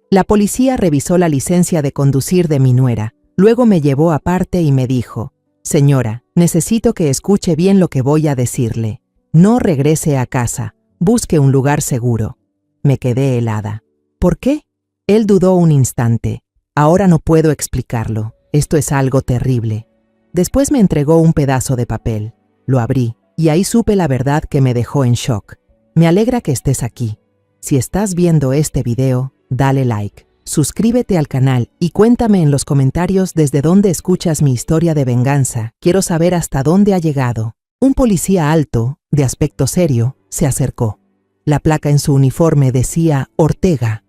La policía revisó la licencia de conducir de mi nuera, luego me llevó aparte y me dijo: «Señora, necesito que escuche bien lo que voy a decirle. No regrese a casa, busque un lugar seguro». Me quedé helada. «¿Por qué?». Él dudó un instante. «Ahora no puedo explicarlo. Esto es algo terrible». Después me entregó un pedazo de papel. Lo abrí, y ahí supe la verdad que me dejó en shock. Me alegra que estés aquí. Si estás viendo este video, dale like, suscríbete al canal y cuéntame en los comentarios desde dónde escuchas mi historia de venganza. Quiero saber hasta dónde ha llegado. Un policía alto, de aspecto serio, se acercó. La placa en su uniforme decía Ortega.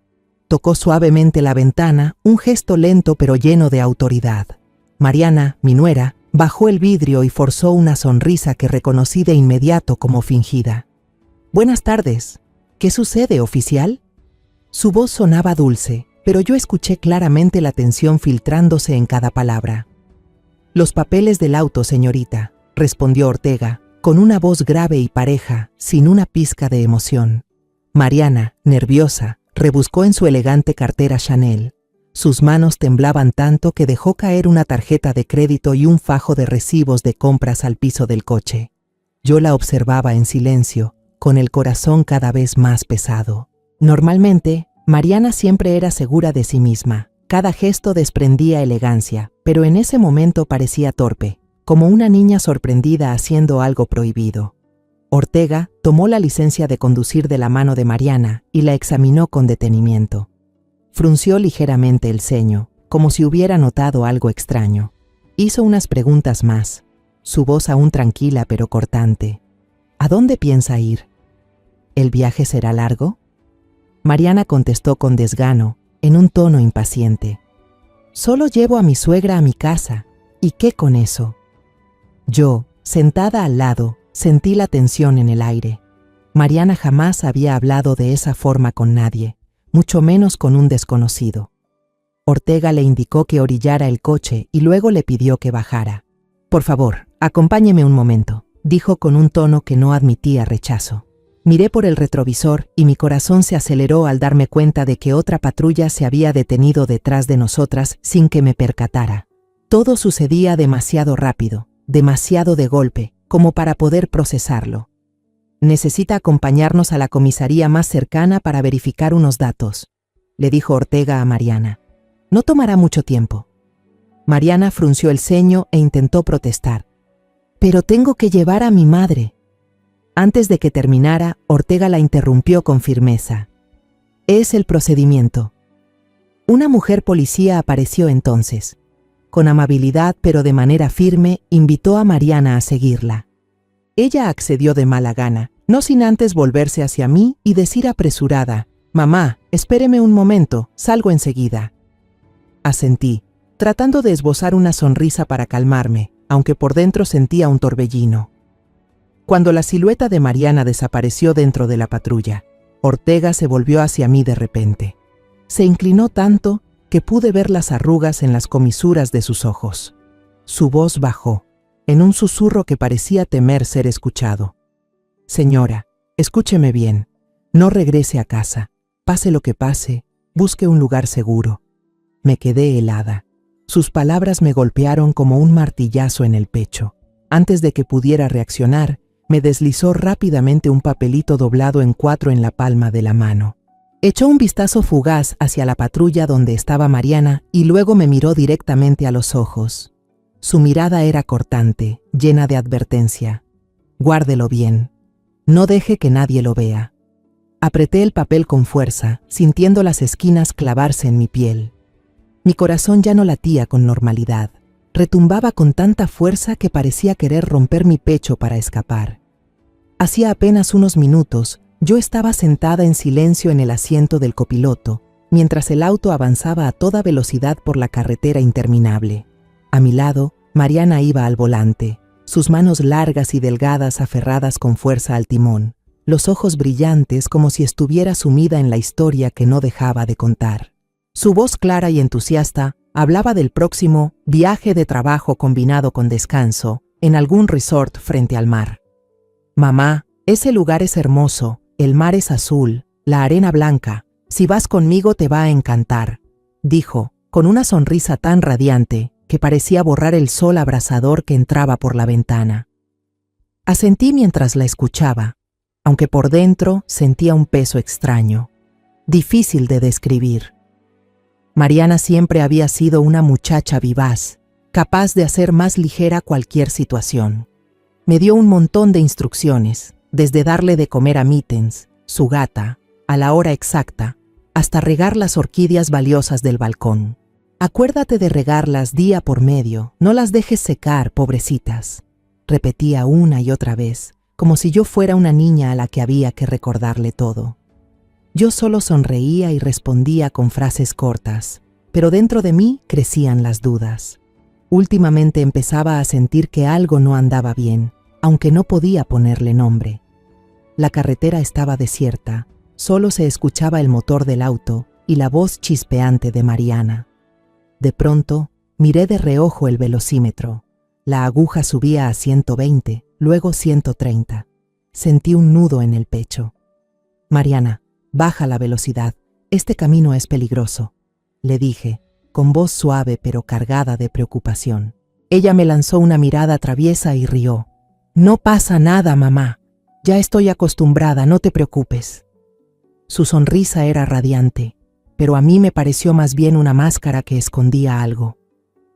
Tocó suavemente la ventana, un gesto lento pero lleno de autoridad. Mariana, mi nuera, bajó el vidrio y forzó una sonrisa que reconocí de inmediato como fingida. «Buenas tardes. ¿Qué sucede, oficial?». Su voz sonaba dulce, pero yo escuché claramente la tensión filtrándose en cada palabra. «Los papeles del auto, señorita», respondió Ortega, con una voz grave y pareja, sin una pizca de emoción. Mariana, nerviosa, rebuscó en su elegante cartera Chanel. Sus manos temblaban tanto que dejó caer una tarjeta de crédito y un fajo de recibos de compras al piso del coche. Yo la observaba en silencio, con el corazón cada vez más pesado. Normalmente, Mariana siempre era segura de sí misma. Cada gesto desprendía elegancia, pero en ese momento parecía torpe, como una niña sorprendida haciendo algo prohibido. Ortega tomó la licencia de conducir de la mano de Mariana y la examinó con detenimiento. Frunció ligeramente el ceño, como si hubiera notado algo extraño. Hizo unas preguntas más, su voz aún tranquila pero cortante. «¿A dónde piensa ir? ¿El viaje será largo?». Mariana contestó con desgano, en un tono impaciente: «Solo llevo a mi suegra a mi casa. ¿Y qué con eso?». Yo, sentada al lado, sentí la tensión en el aire. Mariana jamás había hablado de esa forma con nadie, mucho menos con un desconocido. Ortega le indicó que orillara el coche y luego le pidió que bajara. «Por favor, acompáñeme un momento», dijo con un tono que no admitía rechazo. Miré por el retrovisor y mi corazón se aceleró al darme cuenta de que otra patrulla se había detenido detrás de nosotras sin que me percatara. Todo sucedía demasiado rápido, demasiado de golpe, como para poder procesarlo. «Necesita acompañarnos a la comisaría más cercana para verificar unos datos», le dijo Ortega a Mariana. «No tomará mucho tiempo». Mariana frunció el ceño e intentó protestar. «Pero tengo que llevar a mi madre». Antes de que terminara, Ortega la interrumpió con firmeza. «Es el procedimiento». Una mujer policía apareció entonces. Con amabilidad pero de manera firme, invitó a Mariana a seguirla. Ella accedió de mala gana, no sin antes volverse hacia mí y decir apresurada: «Mamá, espéreme un momento, salgo enseguida». Asentí, tratando de esbozar una sonrisa para calmarme, aunque por dentro sentía un torbellino. Cuando la silueta de Mariana desapareció dentro de la patrulla, Ortega se volvió hacia mí de repente. Se inclinó tanto que pude ver las arrugas en las comisuras de sus ojos. Su voz bajó, en un susurro que parecía temer ser escuchado. «Señora, escúcheme bien. No regrese a casa. Pase lo que pase, busque un lugar seguro». Me quedé helada. Sus palabras me golpearon como un martillazo en el pecho. Antes de que pudiera reaccionar, me deslizó rápidamente un papelito doblado en 4 en la palma de la mano. Echó un vistazo fugaz hacia la patrulla donde estaba Mariana y luego me miró directamente a los ojos. Su mirada era cortante, llena de advertencia. «Guárdelo bien. No deje que nadie lo vea». Apreté el papel con fuerza, sintiendo las esquinas clavarse en mi piel. Mi corazón ya no latía con normalidad. Retumbaba con tanta fuerza que parecía querer romper mi pecho para escapar. Hacía apenas unos minutos, yo estaba sentada en silencio en el asiento del copiloto, mientras el auto avanzaba a toda velocidad por la carretera interminable. A mi lado, Mariana iba al volante, sus manos largas y delgadas aferradas con fuerza al timón, los ojos brillantes como si estuviera sumida en la historia que no dejaba de contar. Su voz clara y entusiasta hablaba del próximo viaje de trabajo combinado con descanso en algún resort frente al mar. «Mamá, ese lugar es hermoso, el mar es azul, la arena blanca, Si vas conmigo te va a encantar, dijo, con una sonrisa tan radiante que parecía borrar el sol abrasador que entraba por la ventana. Asentí mientras la escuchaba, aunque por dentro sentía un peso extraño, difícil de describir. Mariana siempre había sido una muchacha vivaz, capaz de hacer más ligera cualquier situación. Me dio un montón de instrucciones, desde darle de comer a Mittens, su gata, a la hora exacta, hasta regar las orquídeas valiosas del balcón. Acuérdate de regarlas día por medio, no las dejes secar, pobrecitas, repetía una y otra vez, como si yo fuera una niña a la que había que recordarle todo. Yo solo sonreía y respondía con frases cortas, pero dentro de mí crecían las dudas. Últimamente empezaba a sentir que algo no andaba bien, aunque no podía ponerle nombre. La carretera estaba desierta, solo se escuchaba el motor del auto y la voz chispeante de Mariana. De pronto, miré de reojo el velocímetro. La aguja subía a 120, luego 130. Sentí un nudo en el pecho. «Mariana, baja la velocidad, este camino es peligroso», le dije, con voz suave pero cargada de preocupación. Ella me lanzó una mirada traviesa y rió. «No pasa nada, mamá. Ya estoy acostumbrada, no te preocupes». Su sonrisa era radiante, pero a mí me pareció más bien una máscara que escondía algo.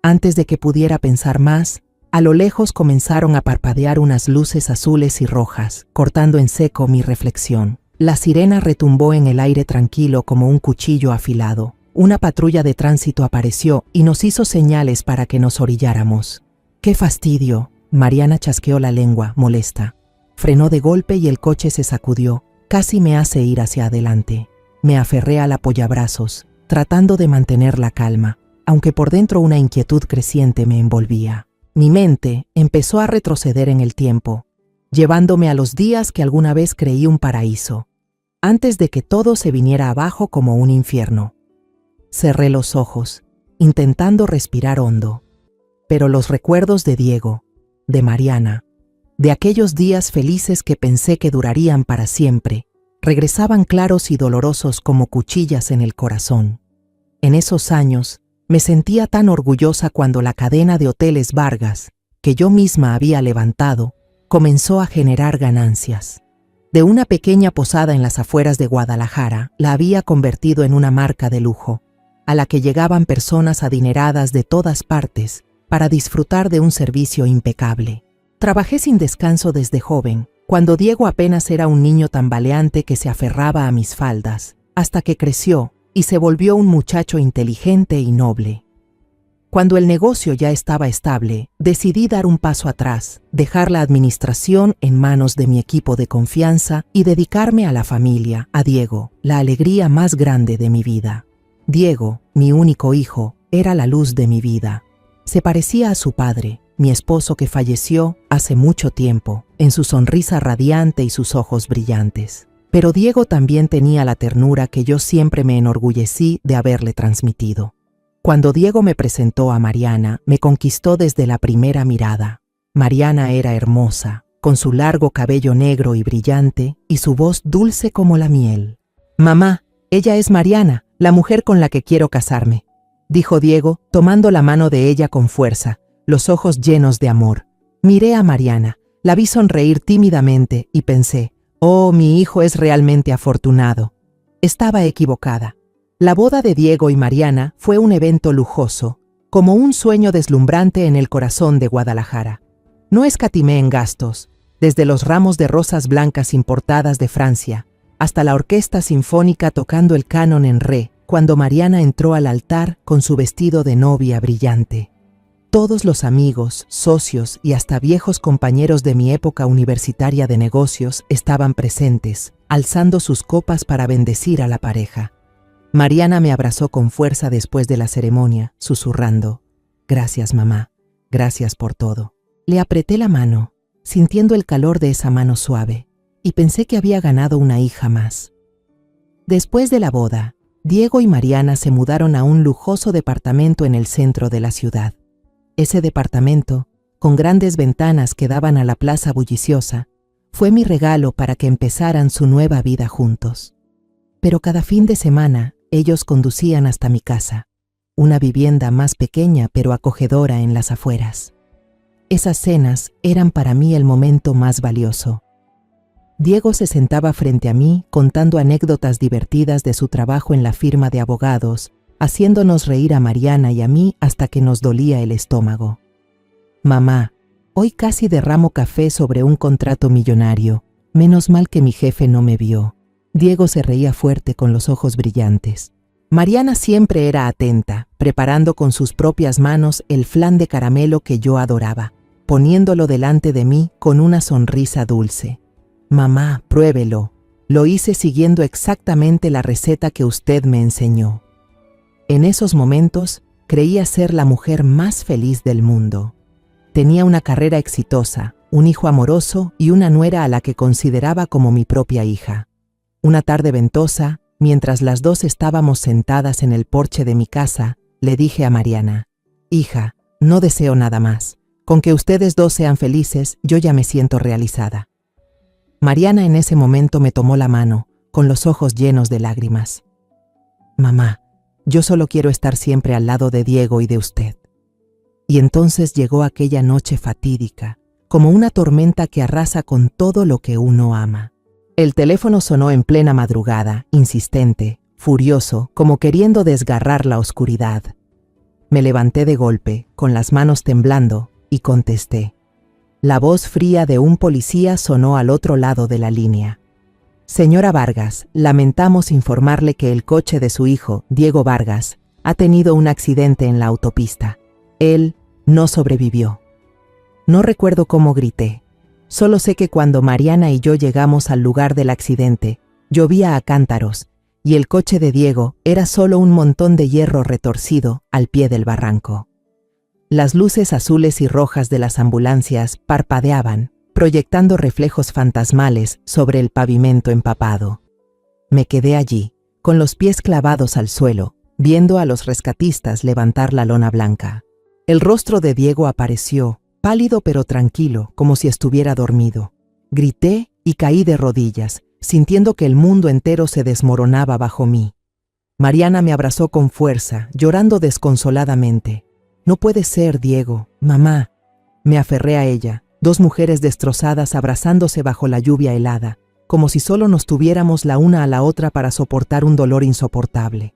Antes de que pudiera pensar más, a lo lejos comenzaron a parpadear unas luces azules y rojas, cortando en seco mi reflexión. La sirena retumbó en el aire tranquilo como un cuchillo afilado. Una patrulla de tránsito apareció y nos hizo señales para que nos orilláramos. «¡Qué fastidio!», Mariana chasqueó la lengua, molesta. Frenó de golpe y el coche se sacudió. Casi me hace ir hacia adelante. Me aferré al apoyabrazos, tratando de mantener la calma, aunque por dentro una inquietud creciente me envolvía. Mi mente empezó a retroceder en el tiempo, llevándome a los días que alguna vez creí un paraíso, antes de que todo se viniera abajo como un infierno. Cerré los ojos, intentando respirar hondo, pero los recuerdos de Diego, de Mariana, de aquellos días felices que pensé que durarían para siempre, regresaban claros y dolorosos como cuchillas en el corazón. En esos años, me sentía tan orgullosa cuando la cadena de hoteles Vargas, que yo misma había levantado, comenzó a generar ganancias. De una pequeña posada en las afueras de Guadalajara, la había convertido en una marca de lujo, a la que llegaban personas adineradas de todas partes para disfrutar de un servicio impecable. Trabajé sin descanso desde joven, cuando Diego apenas era un niño tambaleante que se aferraba a mis faldas, hasta que creció y se volvió un muchacho inteligente y noble. Cuando el negocio ya estaba estable, decidí dar un paso atrás, dejar la administración en manos de mi equipo de confianza y dedicarme a la familia, a Diego, la alegría más grande de mi vida. Diego, mi único hijo, era la luz de mi vida. Se parecía a su padre, mi esposo que falleció hace mucho tiempo, en su sonrisa radiante y sus ojos brillantes. Pero Diego también tenía la ternura que yo siempre me enorgullecí de haberle transmitido. Cuando Diego me presentó a Mariana, me conquistó desde la primera mirada. Mariana era hermosa, con su largo cabello negro y brillante y su voz dulce como la miel. «Mamá, ella es Mariana, la mujer con la que quiero casarme», dijo Diego, tomando la mano de ella con fuerza, los ojos llenos de amor. Miré a Mariana, la vi sonreír tímidamente y pensé, «Oh, mi hijo es realmente afortunado». Estaba equivocada. La boda de Diego y Mariana fue un evento lujoso, como un sueño deslumbrante en el corazón de Guadalajara. No escatimé en gastos, desde los ramos de rosas blancas importadas de Francia, hasta la orquesta sinfónica tocando el canon en re, cuando Mariana entró al altar con su vestido de novia brillante. Todos los amigos, socios y hasta viejos compañeros de mi época universitaria de negocios estaban presentes, alzando sus copas para bendecir a la pareja. Mariana me abrazó con fuerza después de la ceremonia, susurrando, «Gracias, mamá, gracias por todo». Le apreté la mano, sintiendo el calor de esa mano suave, y pensé que había ganado una hija más. Después de la boda, Diego y Mariana se mudaron a un lujoso departamento en el centro de la ciudad. Ese departamento, con grandes ventanas que daban a la plaza bulliciosa, fue mi regalo para que empezaran su nueva vida juntos. pero cada fin de semana ellos conducían hasta mi casa, una vivienda más pequeña pero acogedora en las afueras. Esas cenas eran para mí el momento más valioso. Diego se sentaba frente a mí contando anécdotas divertidas de su trabajo en la firma de abogados, haciéndonos reír a Mariana y a mí hasta que nos dolía el estómago. Mamá, hoy casi derramo café sobre un contrato millonario. Menos mal que mi jefe no me vio. Diego se reía fuerte con los ojos brillantes. Mariana siempre era atenta, preparando con sus propias manos el flan de caramelo que yo adoraba, poniéndolo delante de mí con una sonrisa dulce. Mamá, pruébelo. Lo hice siguiendo exactamente la receta que usted me enseñó. En esos momentos, creía ser la mujer más feliz del mundo. Tenía una carrera exitosa, un hijo amoroso y una nuera a la que consideraba como mi propia hija. Una tarde ventosa, mientras las dos estábamos sentadas en el porche de mi casa, le dije a Mariana: «Hija, no deseo nada más. Con que ustedes dos sean felices, yo ya me siento realizada». Mariana en ese momento me tomó la mano, con los ojos llenos de lágrimas. «Mamá, yo solo quiero estar siempre al lado de Diego y de usted». Y entonces llegó aquella noche fatídica, como una tormenta que arrasa con todo lo que uno ama. El teléfono sonó en plena madrugada, insistente, furioso, como queriendo desgarrar la oscuridad. Me levanté de golpe, con las manos temblando, y contesté. La voz fría de un policía sonó al otro lado de la línea. «Señora Vargas, lamentamos informarle que el coche de su hijo, Diego Vargas, ha tenido un accidente en la autopista. Él no sobrevivió». No recuerdo cómo grité. Solo sé que cuando Mariana y yo llegamos al lugar del accidente, llovía a cántaros, y el coche de Diego era solo un montón de hierro retorcido al pie del barranco. Las luces azules y rojas de las ambulancias parpadeaban, proyectando reflejos fantasmales sobre el pavimento empapado. Me quedé allí, con los pies clavados al suelo, viendo a los rescatistas levantar la lona blanca. El rostro de Diego apareció, pálido pero tranquilo, como si estuviera dormido. Grité y caí de rodillas, sintiendo que el mundo entero se desmoronaba bajo mí. Mariana me abrazó con fuerza, llorando desconsoladamente. «No puede ser, Diego, mamá». Me aferré a ella, dos mujeres destrozadas abrazándose bajo la lluvia helada, como si solo nos tuviéramos la una a la otra para soportar un dolor insoportable.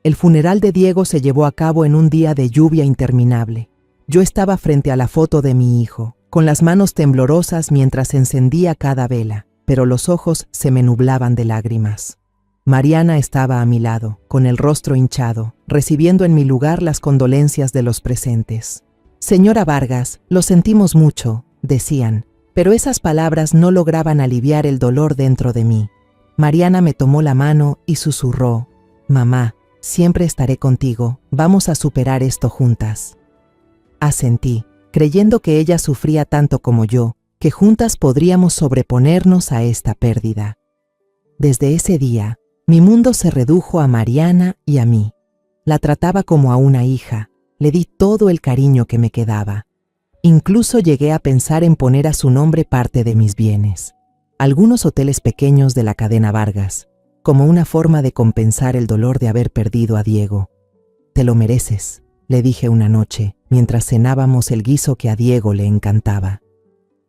El funeral de Diego se llevó a cabo en un día de lluvia interminable. Yo estaba frente a la foto de mi hijo, con las manos temblorosas mientras encendía cada vela, pero los ojos se me nublaban de lágrimas. Mariana estaba a mi lado, con el rostro hinchado, recibiendo en mi lugar las condolencias de los presentes. «Señora Vargas, lo sentimos mucho», decían, pero esas palabras no lograban aliviar el dolor dentro de mí. Mariana me tomó la mano y susurró: «Mamá, siempre estaré contigo, vamos a superar esto juntas». Asentí, creyendo que ella sufría tanto como yo, que juntas podríamos sobreponernos a esta pérdida. Desde ese día, mi mundo se redujo a Mariana y a mí. La trataba como a una hija, le di todo el cariño que me quedaba. Incluso llegué a pensar en poner a su nombre parte de mis bienes. Algunos hoteles pequeños de la cadena Vargas, como una forma de compensar el dolor de haber perdido a Diego. «Te lo mereces», le dije una noche, mientras cenábamos el guiso que a Diego le encantaba.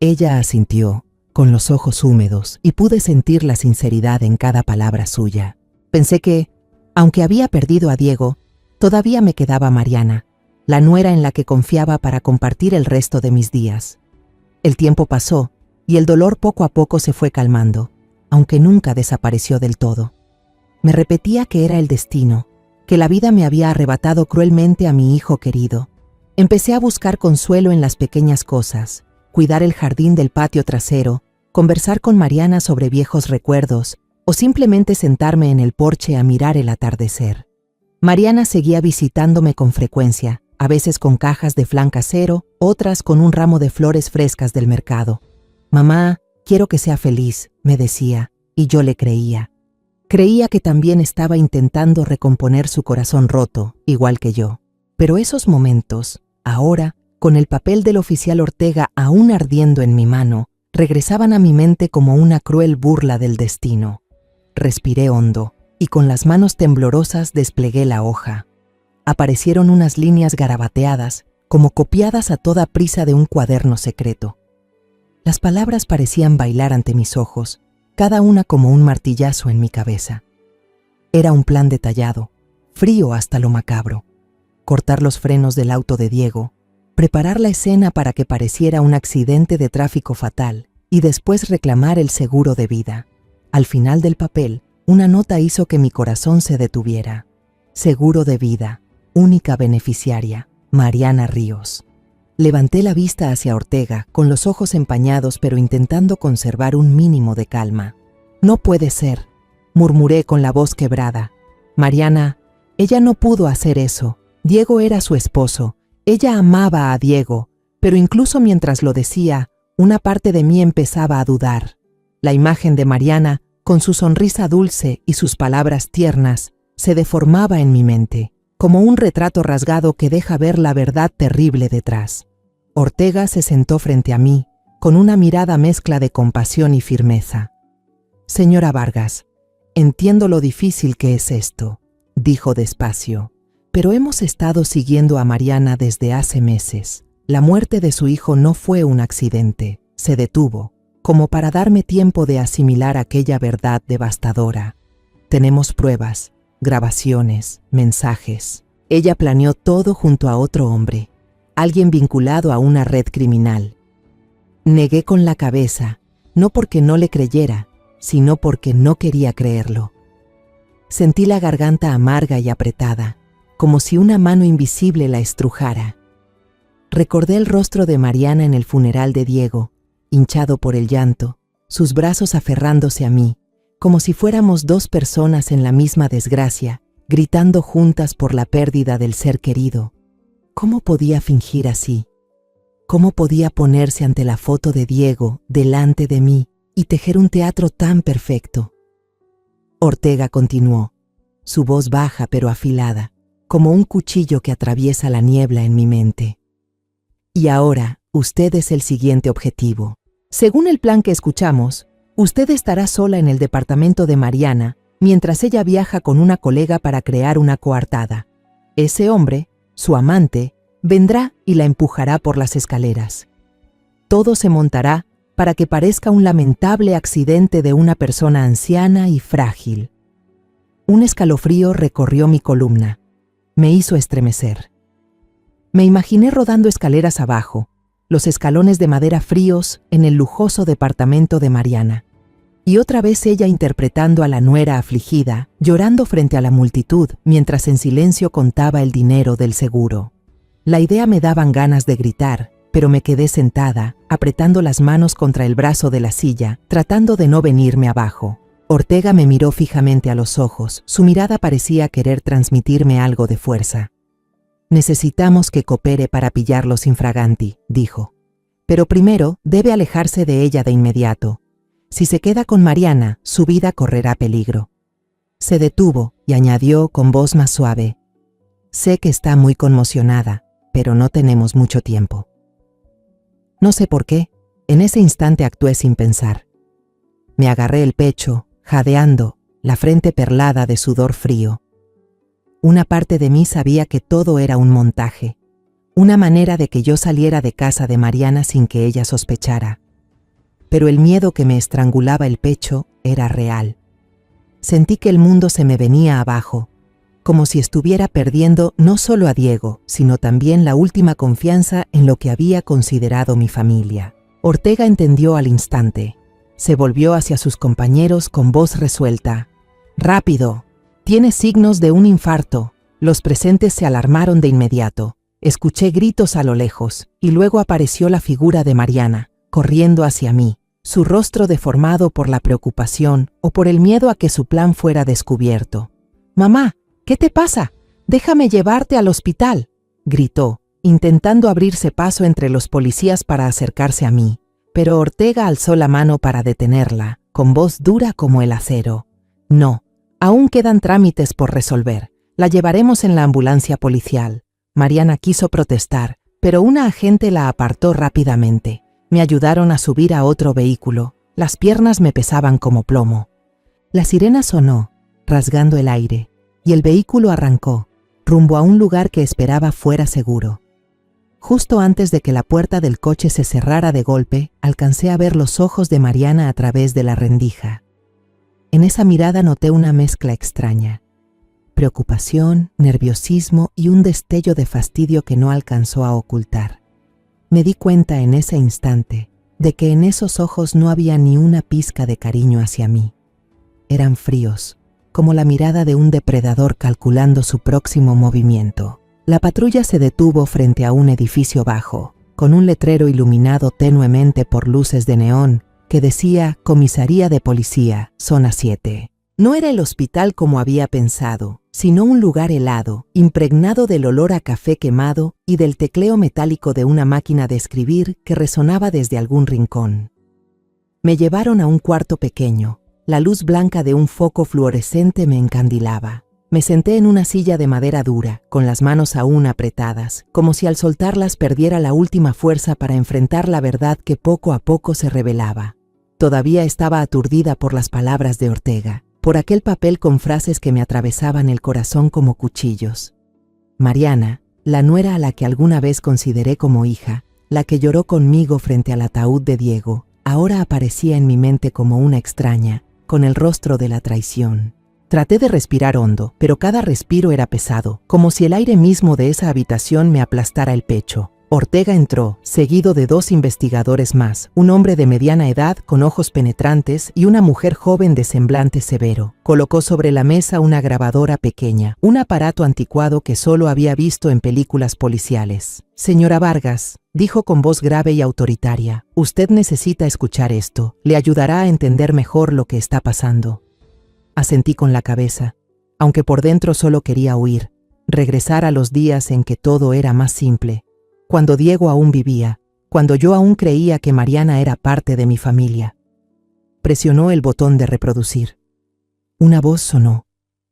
Ella asintió, con los ojos húmedos, y pude sentir la sinceridad en cada palabra suya. Pensé que, aunque había perdido a Diego, todavía me quedaba Mariana, la nuera en la que confiaba para compartir el resto de mis días. El tiempo pasó, y el dolor poco a poco se fue calmando, aunque nunca desapareció del todo. Me repetía que era el destino, que la vida me había arrebatado cruelmente a mi hijo querido. Empecé a buscar consuelo en las pequeñas cosas, cuidar el jardín del patio trasero, conversar con Mariana sobre viejos recuerdos o simplemente sentarme en el porche a mirar el atardecer. Mariana seguía visitándome con frecuencia, a veces con cajas de flan casero, otras con un ramo de flores frescas del mercado. «Mamá, quiero que sea feliz», me decía, y yo le creía. Creía que también estaba intentando recomponer su corazón roto, igual que yo. Pero esos momentos, ahora, con el papel del oficial Ortega aún ardiendo en mi mano, regresaban a mi mente como una cruel burla del destino. Respiré hondo, y con las manos temblorosas desplegué la hoja. Aparecieron unas líneas garabateadas, como copiadas a toda prisa de un cuaderno secreto. Las palabras parecían bailar ante mis ojos, cada una como un martillazo en mi cabeza. Era un plan detallado, frío hasta lo macabro. Cortar los frenos del auto de Diego, preparar la escena para que pareciera un accidente de tráfico fatal y después reclamar el seguro de vida. Al final del papel, una nota hizo que mi corazón se detuviera. Seguro de vida, única beneficiaria, Mariana Ríos. Levanté la vista hacia Ortega, con los ojos empañados pero intentando conservar un mínimo de calma. «No puede ser», murmuré con la voz quebrada. «Mariana, ella no pudo hacer eso. Diego era su esposo. Ella amaba a Diego, pero incluso mientras lo decía, una parte de mí empezaba a dudar. La imagen de Mariana, con su sonrisa dulce y sus palabras tiernas, se deformaba en mi mente, como un retrato rasgado que deja ver la verdad terrible detrás. Ortega se sentó frente a mí, con una mirada mezcla de compasión y firmeza. «Señora Vargas, entiendo lo difícil que es esto», dijo despacio, «pero hemos estado siguiendo a Mariana desde hace meses. La muerte de su hijo no fue un accidente, se detuvo, como para darme tiempo de asimilar aquella verdad devastadora. Tenemos pruebas, grabaciones, mensajes. Ella planeó todo junto a otro hombre, alguien vinculado a una red criminal». Negué con la cabeza, no porque no le creyera, sino porque no quería creerlo. Sentí la garganta amarga y apretada, como si una mano invisible la estrujara. Recordé el rostro de Mariana en el funeral de Diego, hinchado por el llanto, sus brazos aferrándose a mí, como si fuéramos dos personas en la misma desgracia, gritando juntas por la pérdida del ser querido. ¿Cómo podía fingir así? ¿Cómo podía ponerse ante la foto de Diego, delante de mí, y tejer un teatro tan perfecto? Ortega continuó, su voz baja pero afilada, como un cuchillo que atraviesa la niebla en mi mente. «Y ahora, usted es el siguiente objetivo. Según el plan que escuchamos, usted estará sola en el departamento de Mariana, mientras ella viaja con una colega para crear una coartada. Ese hombre, su amante, vendrá y la empujará por las escaleras. Todo se montará para que parezca un lamentable accidente de una persona anciana y frágil». Un escalofrío recorrió mi columna. Me hizo estremecer. Me imaginé rodando escaleras abajo, los escalones de madera fríos en el lujoso departamento de Mariana. Y otra vez ella interpretando a la nuera afligida, llorando frente a la multitud mientras en silencio contaba el dinero del seguro. La idea me daban ganas de gritar, pero me quedé sentada, apretando las manos contra el brazo de la silla, tratando de no venirme abajo. Ortega me miró fijamente a los ojos, su mirada parecía querer transmitirme algo de fuerza. «Necesitamos que coopere para pillarlos infraganti», dijo. «Pero primero debe alejarse de ella de inmediato. Si se queda con Mariana, su vida correrá peligro». Se detuvo y añadió con voz más suave: «Sé que está muy conmocionada, pero no tenemos mucho tiempo». No sé por qué, en ese instante actué sin pensar. Me agarré el pecho, jadeando, la frente perlada de sudor frío. Una parte de mí sabía que todo era un montaje, una manera de que yo saliera de casa de Mariana sin que ella sospechara. Pero el miedo que me estrangulaba el pecho era real. Sentí que el mundo se me venía abajo, como si estuviera perdiendo no solo a Diego, sino también la última confianza en lo que había considerado mi familia. Ortega entendió al instante. Se volvió hacia sus compañeros con voz resuelta. «¡Rápido! Tiene signos de un infarto». Los presentes se alarmaron de inmediato. Escuché gritos a lo lejos, y luego apareció la figura de Mariana, corriendo hacia mí, su rostro deformado por la preocupación o por el miedo a que su plan fuera descubierto. «Mamá, ¿qué te pasa? Déjame llevarte al hospital», gritó, intentando abrirse paso entre los policías para acercarse a mí. Pero Ortega alzó la mano para detenerla, con voz dura como el acero. «No, aún quedan trámites por resolver. La llevaremos en la ambulancia policial». Mariana quiso protestar, pero una agente la apartó rápidamente. Me ayudaron a subir a otro vehículo. Las piernas me pesaban como plomo. La sirena sonó. rasgando el aire, y el vehículo arrancó, rumbo a un lugar que esperaba fuera seguro. Justo antes de que la puerta del coche se cerrara de golpe, alcancé a ver los ojos de Mariana a través de la rendija. En esa mirada noté una mezcla extraña: preocupación, nerviosismo y un destello de fastidio que no alcanzó a ocultar. Me di cuenta en ese instante de que en esos ojos no había ni una pizca de cariño hacia mí. Eran fríos, como la mirada de un depredador calculando su próximo movimiento. La patrulla se detuvo frente a un edificio bajo, con un letrero iluminado tenuemente por luces de neón que decía Comisaría de Policía, Zona 7. No era el hospital como había pensado, sino un lugar helado, impregnado del olor a café quemado y del tecleo metálico de una máquina de escribir que resonaba desde algún rincón. Me llevaron a un cuarto pequeño. La luz blanca de un foco fluorescente me encandilaba. Me senté en una silla de madera dura, con las manos aún apretadas, como si al soltarlas perdiera la última fuerza para enfrentar la verdad que poco a poco se revelaba. Todavía estaba aturdida por las palabras de Ortega, por aquel papel con frases que me atravesaban el corazón como cuchillos. Mariana, la nuera a la que alguna vez consideré como hija, la que lloró conmigo frente al ataúd de Diego, ahora aparecía en mi mente como una extraña, con el rostro de la traición. Traté de respirar hondo, pero cada respiro era pesado, como si el aire mismo de esa habitación me aplastara el pecho. Ortega entró, seguido de 2 investigadores más, un hombre de mediana edad con ojos penetrantes y una mujer joven de semblante severo. Colocó sobre la mesa una grabadora pequeña, un aparato anticuado que solo había visto en películas policiales. «Señora Vargas», dijo con voz grave y autoritaria, «usted necesita escuchar esto. Le ayudará a entender mejor lo que está pasando». Asentí con la cabeza, aunque por dentro solo quería huir, regresar a los días en que todo era más simple, cuando Diego aún vivía, cuando yo aún creía que Mariana era parte de mi familia. Presionó el botón de reproducir. Una voz sonó,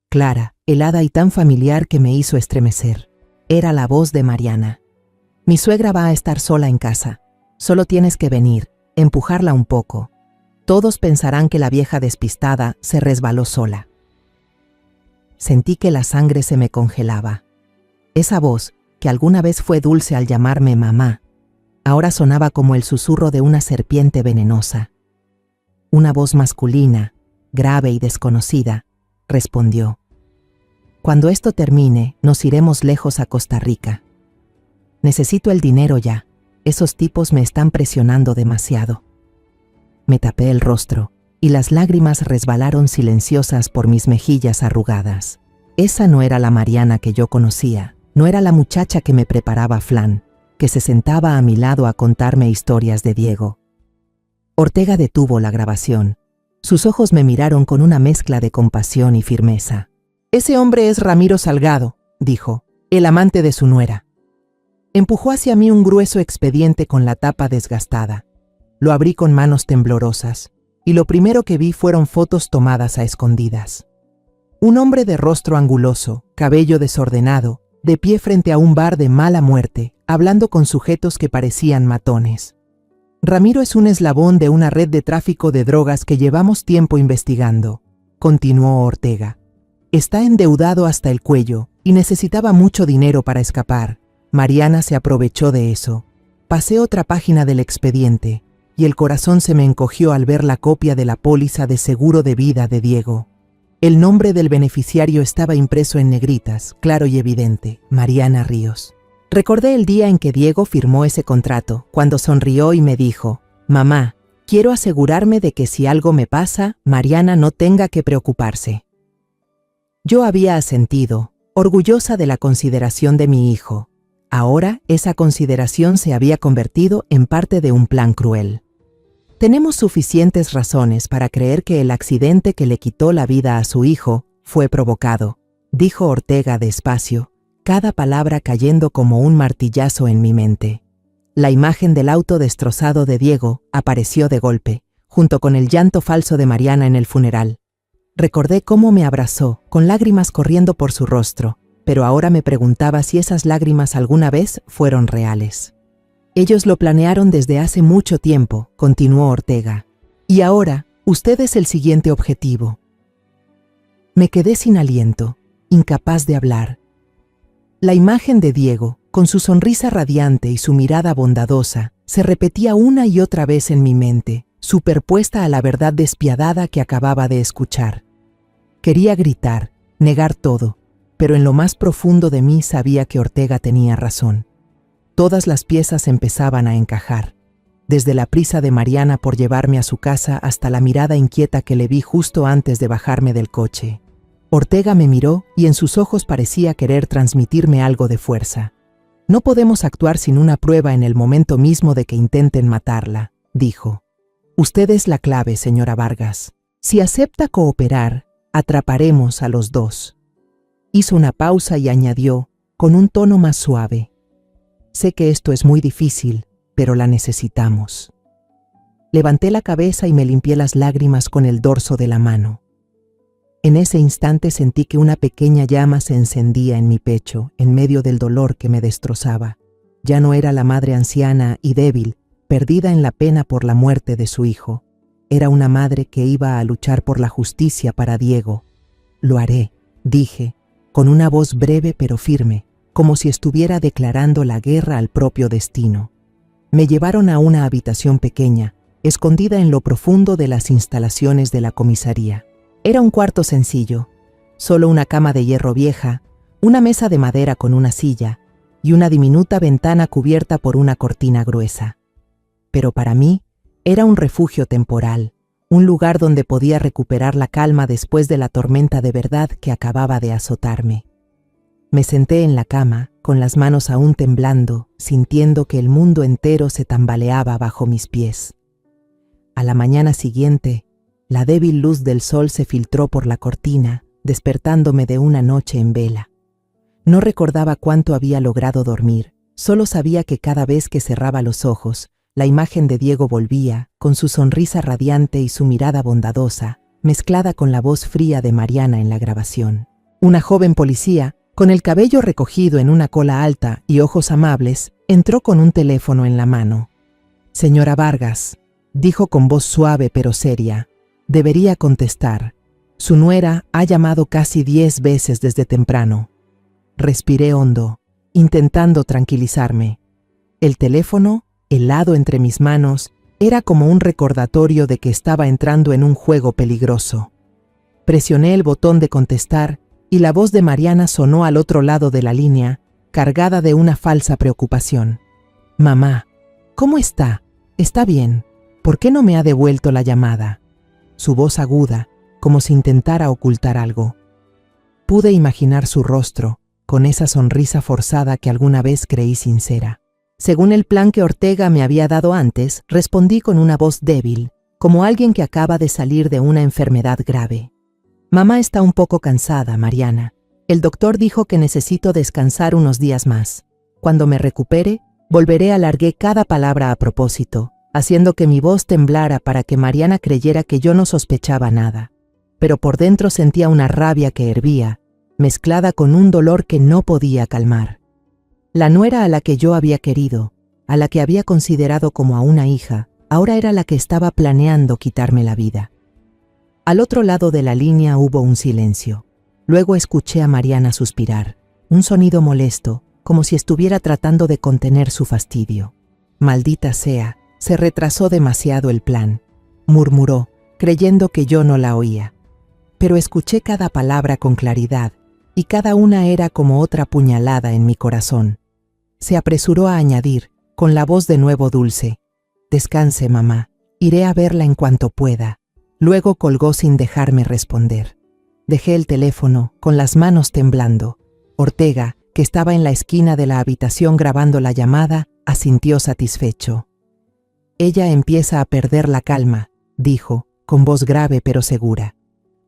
clara, helada y tan familiar que me hizo estremecer. Era la voz de Mariana. «Mi suegra va a estar sola en casa. Solo tienes que venir, empujarla un poco. Todos pensarán que la vieja despistada se resbaló sola». Sentí que la sangre se me congelaba. Esa voz, que alguna vez fue dulce al llamarme mamá, ahora sonaba como el susurro de una serpiente venenosa. Una voz masculina, grave y desconocida, respondió: «Cuando esto termine, nos iremos lejos a Costa Rica. Necesito el dinero ya. Esos tipos me están presionando demasiado». Me tapé el rostro, y las lágrimas resbalaron silenciosas por mis mejillas arrugadas. Esa no era la Mariana que yo conocía. No era la muchacha que me preparaba flan, que se sentaba a mi lado a contarme historias de Diego. Ortega detuvo la grabación. Sus ojos me miraron con una mezcla de compasión y firmeza. «Ese hombre es Ramiro Salgado», dijo, «el amante de su nuera». Empujó hacia mí un grueso expediente con la tapa desgastada. Lo abrí con manos temblorosas, y lo primero que vi fueron fotos tomadas a escondidas. Un hombre de rostro anguloso, cabello desordenado, de pie frente a un bar de mala muerte, hablando con sujetos que parecían matones. «Ramiro es un eslabón de una red de tráfico de drogas que llevamos tiempo investigando», continuó Ortega. «Está endeudado hasta el cuello y necesitaba mucho dinero para escapar. Mariana se aprovechó de eso. Pasé otra página del expediente y el corazón se me encogió al ver la copia de la póliza de seguro de vida de Diego. El nombre del beneficiario estaba impreso en negritas, claro y evidente: Mariana Ríos. Recordé el día en que Diego firmó ese contrato, cuando sonrió y me dijo: «Mamá, quiero asegurarme de que si algo me pasa, Mariana no tenga que preocuparse». Yo había asentido, orgullosa de la consideración de mi hijo. Ahora esa consideración se había convertido en parte de un plan cruel. Tenemos suficientes razones para creer que el accidente que le quitó la vida a su hijo fue provocado, dijo Ortega despacio, cada palabra cayendo como un martillazo en mi mente. La imagen del auto destrozado de Diego apareció de golpe, junto con el llanto falso de Mariana en el funeral. Recordé cómo me abrazó, con lágrimas corriendo por su rostro, pero ahora me preguntaba si esas lágrimas alguna vez fueron reales. «Ellos lo planearon desde hace mucho tiempo», continuó Ortega. «Y ahora, usted es el siguiente objetivo». Me quedé sin aliento, incapaz de hablar. La imagen de Diego, con su sonrisa radiante y su mirada bondadosa, se repetía una y otra vez en mi mente, superpuesta a la verdad despiadada que acababa de escuchar. Quería gritar, negar todo, pero en lo más profundo de mí sabía que Ortega tenía razón. Todas las piezas empezaban a encajar, desde la prisa de Mariana por llevarme a su casa hasta la mirada inquieta que le vi justo antes de bajarme del coche. Ortega me miró y en sus ojos parecía querer transmitirme algo de fuerza. No podemos actuar sin una prueba en el momento mismo de que intenten matarla, dijo. Usted es la clave, señora Vargas. Si acepta cooperar, atraparemos a los dos. Hizo una pausa y añadió, con un tono más suave. Sé que esto es muy difícil, pero la necesitamos. Levanté la cabeza y me limpié las lágrimas con el dorso de la mano. En ese instante sentí que una pequeña llama se encendía en mi pecho, en medio del dolor que me destrozaba. Ya no era la madre anciana y débil, perdida en la pena por la muerte de su hijo. Era una madre que iba a luchar por la justicia para Diego. Lo haré, dije, con una voz breve pero firme, como si estuviera declarando la guerra al propio destino. Me llevaron a una habitación pequeña, escondida en lo profundo de las instalaciones de la comisaría. Era un cuarto sencillo, solo una cama de hierro vieja, una mesa de madera con una silla y una diminuta ventana cubierta por una cortina gruesa. Pero para mí era un refugio temporal, un lugar donde podía recuperar la calma después de la tormenta de verdad que acababa de azotarme. Me senté en la cama, con las manos aún temblando, sintiendo que el mundo entero se tambaleaba bajo mis pies. A la mañana siguiente, la débil luz del sol se filtró por la cortina, despertándome de una noche en vela. No recordaba cuánto había logrado dormir, solo sabía que cada vez que cerraba los ojos, la imagen de Diego volvía, con su sonrisa radiante y su mirada bondadosa, mezclada con la voz fría de Mariana en la grabación. Una joven policía, con el cabello recogido en una cola alta y ojos amables, entró con un teléfono en la mano. «Señora Vargas», dijo con voz suave pero seria, «debería contestar. Su nuera ha llamado casi 10 veces desde temprano». Respiré hondo, intentando tranquilizarme. El teléfono, helado entre mis manos, era como un recordatorio de que estaba entrando en un juego peligroso. Presioné el botón de contestar y la voz de Mariana sonó al otro lado de la línea, cargada de una falsa preocupación. «Mamá, ¿cómo está? ¿Está bien? ¿Por qué no me ha devuelto la llamada?». Su voz aguda, como si intentara ocultar algo. Pude imaginar su rostro, con esa sonrisa forzada que alguna vez creí sincera. Según el plan que Ortega me había dado antes, respondí con una voz débil, como alguien que acaba de salir de una enfermedad grave. «Mamá está un poco cansada, Mariana. El doctor dijo que necesito descansar unos días más. Cuando me recupere, volveré». Alargué cada palabra a propósito, haciendo que mi voz temblara para que Mariana creyera que yo no sospechaba nada. Pero por dentro sentía una rabia que hervía, mezclada con un dolor que no podía calmar. La nuera a la que yo había querido, a la que había considerado como a una hija, ahora era la que estaba planeando quitarme la vida. Al otro lado de la línea hubo un silencio. Luego escuché a Mariana suspirar, un sonido molesto, como si estuviera tratando de contener su fastidio. «Maldita sea, se retrasó demasiado el plan», murmuró, creyendo que yo no la oía. Pero escuché cada palabra con claridad, y cada una era como otra puñalada en mi corazón. Se apresuró a añadir, con la voz de nuevo dulce: «Descanse, mamá, iré a verla en cuanto pueda». Luego colgó sin dejarme responder. Dejé el teléfono, con las manos temblando. Ortega, que estaba en la esquina de la habitación grabando la llamada, asintió satisfecho. «Ella empieza a perder la calma», dijo, con voz grave pero segura.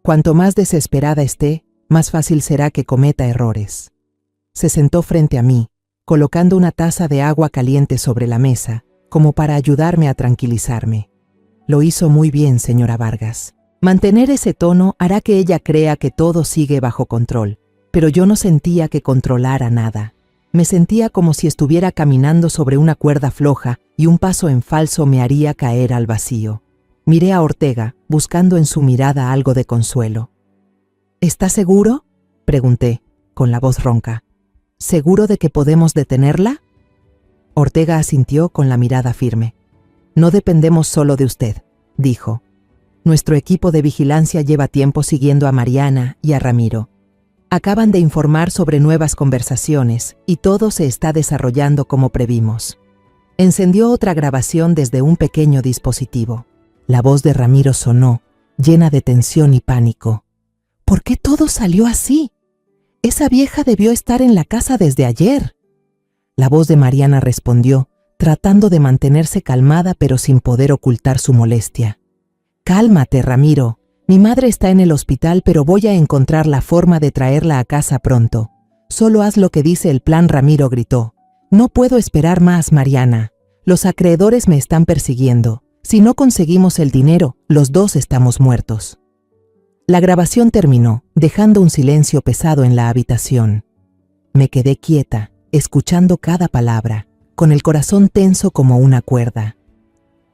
«Cuanto más desesperada esté, más fácil será que cometa errores». Se sentó frente a mí, colocando una taza de agua caliente sobre la mesa, como para ayudarme a tranquilizarme. «Lo hizo muy bien, señora Vargas. Mantener ese tono hará que ella crea que todo sigue bajo control, pero yo no sentía que controlara nada. Me sentía como si estuviera caminando sobre una cuerda floja y un paso en falso me haría caer al vacío». Miré a Ortega, buscando en su mirada algo de consuelo. ¿Estás seguro?, pregunté, con la voz ronca. ¿Seguro de que podemos detenerla? Ortega asintió con la mirada firme. No dependemos solo de usted, dijo. Nuestro equipo de vigilancia lleva tiempo siguiendo a Mariana y a Ramiro. Acaban de informar sobre nuevas conversaciones y todo se está desarrollando como previmos. Encendió otra grabación desde un pequeño dispositivo. La voz de Ramiro sonó, llena de tensión y pánico. ¿Por qué todo salió así? Esa vieja debió estar en la casa desde ayer. La voz de Mariana respondió, tratando de mantenerse calmada pero sin poder ocultar su molestia. Cálmate, Ramiro. Mi madre está en el hospital, pero voy a encontrar la forma de traerla a casa pronto. Solo haz lo que dice el plan, Ramiro gritó. No puedo esperar más, Mariana. Los acreedores me están persiguiendo. Si no conseguimos el dinero, los dos estamos muertos. La grabación terminó, dejando un silencio pesado en la habitación. Me quedé quieta, escuchando cada palabra, con el corazón tenso como una cuerda.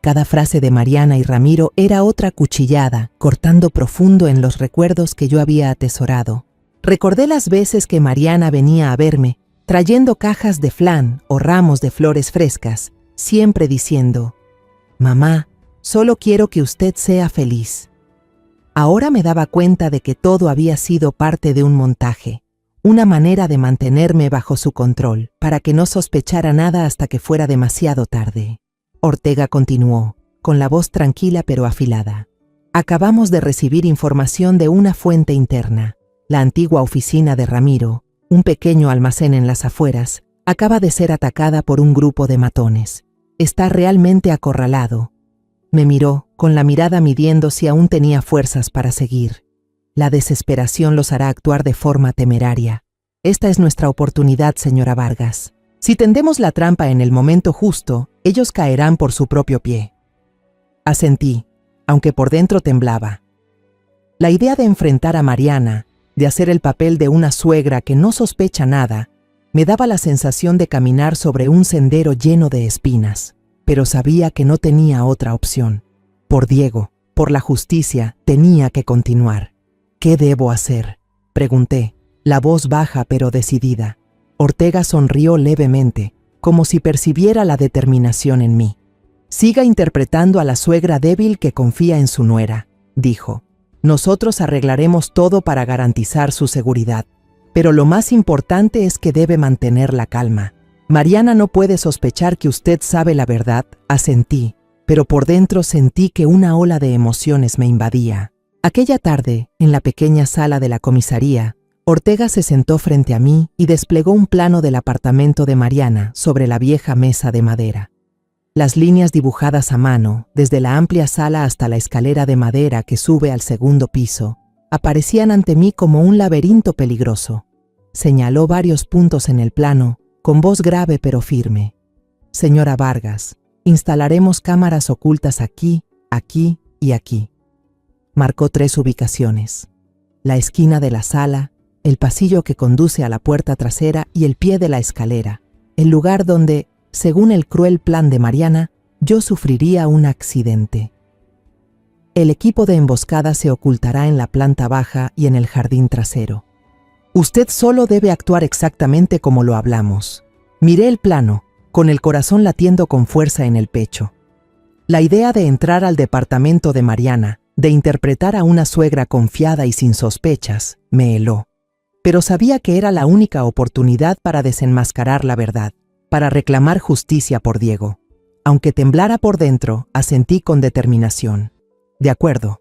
Cada frase de Mariana y Ramiro era otra cuchillada, cortando profundo en los recuerdos que yo había atesorado. Recordé las veces que Mariana venía a verme, trayendo cajas de flan o ramos de flores frescas, siempre diciendo, «Mamá, solo quiero que usted sea feliz». Ahora me daba cuenta de que todo había sido parte de un montaje, una manera de mantenerme bajo su control, para que no sospechara nada hasta que fuera demasiado tarde. Ortega continuó, con la voz tranquila pero afilada. Acabamos de recibir información de una fuente interna. La antigua oficina de Ramiro, un pequeño almacén en las afueras, acaba de ser atacada por un grupo de matones. Está realmente acorralado. Me miró, con la mirada midiendo si aún tenía fuerzas para seguir. La desesperación los hará actuar de forma temeraria. Esta es nuestra oportunidad, señora Vargas. Si tendemos la trampa en el momento justo, ellos caerán por su propio pie. Asentí, aunque por dentro temblaba. La idea de enfrentar a Mariana, de hacer el papel de una suegra que no sospecha nada, me daba la sensación de caminar sobre un sendero lleno de espinas, pero sabía que no tenía otra opción. Por Diego, por la justicia, tenía que continuar. ¿Qué debo hacer?, pregunté, la voz baja pero decidida. Ortega sonrió levemente, como si percibiera la determinación en mí. Siga interpretando a la suegra débil que confía en su nuera, dijo. Nosotros arreglaremos todo para garantizar su seguridad, pero lo más importante es que debe mantener la calma. Mariana no puede sospechar que usted sabe la verdad, asentí, pero por dentro sentí que una ola de emociones me invadía. Aquella tarde, en la pequeña sala de la comisaría, Ortega se sentó frente a mí y desplegó un plano del apartamento de Mariana sobre la vieja mesa de madera. Las líneas dibujadas a mano, desde la amplia sala hasta la escalera de madera que sube al segundo piso, aparecían ante mí como un laberinto peligroso. Señaló varios puntos en el plano, con voz grave pero firme. Señora Vargas, instalaremos cámaras ocultas aquí, aquí y aquí. Marcó 3 ubicaciones: la esquina de la sala, el pasillo que conduce a la puerta trasera y el pie de la escalera, el lugar donde, según el cruel plan de Mariana, yo sufriría un accidente. El equipo de emboscada se ocultará en la planta baja y en el jardín trasero. Usted solo debe actuar exactamente como lo hablamos. Miré el plano, con el corazón latiendo con fuerza en el pecho. La idea de entrar al departamento de Mariana, de interpretar a una suegra confiada y sin sospechas, me heló. Pero sabía que era la única oportunidad para desenmascarar la verdad, para reclamar justicia por Diego. Aunque temblara por dentro, asentí con determinación. De acuerdo.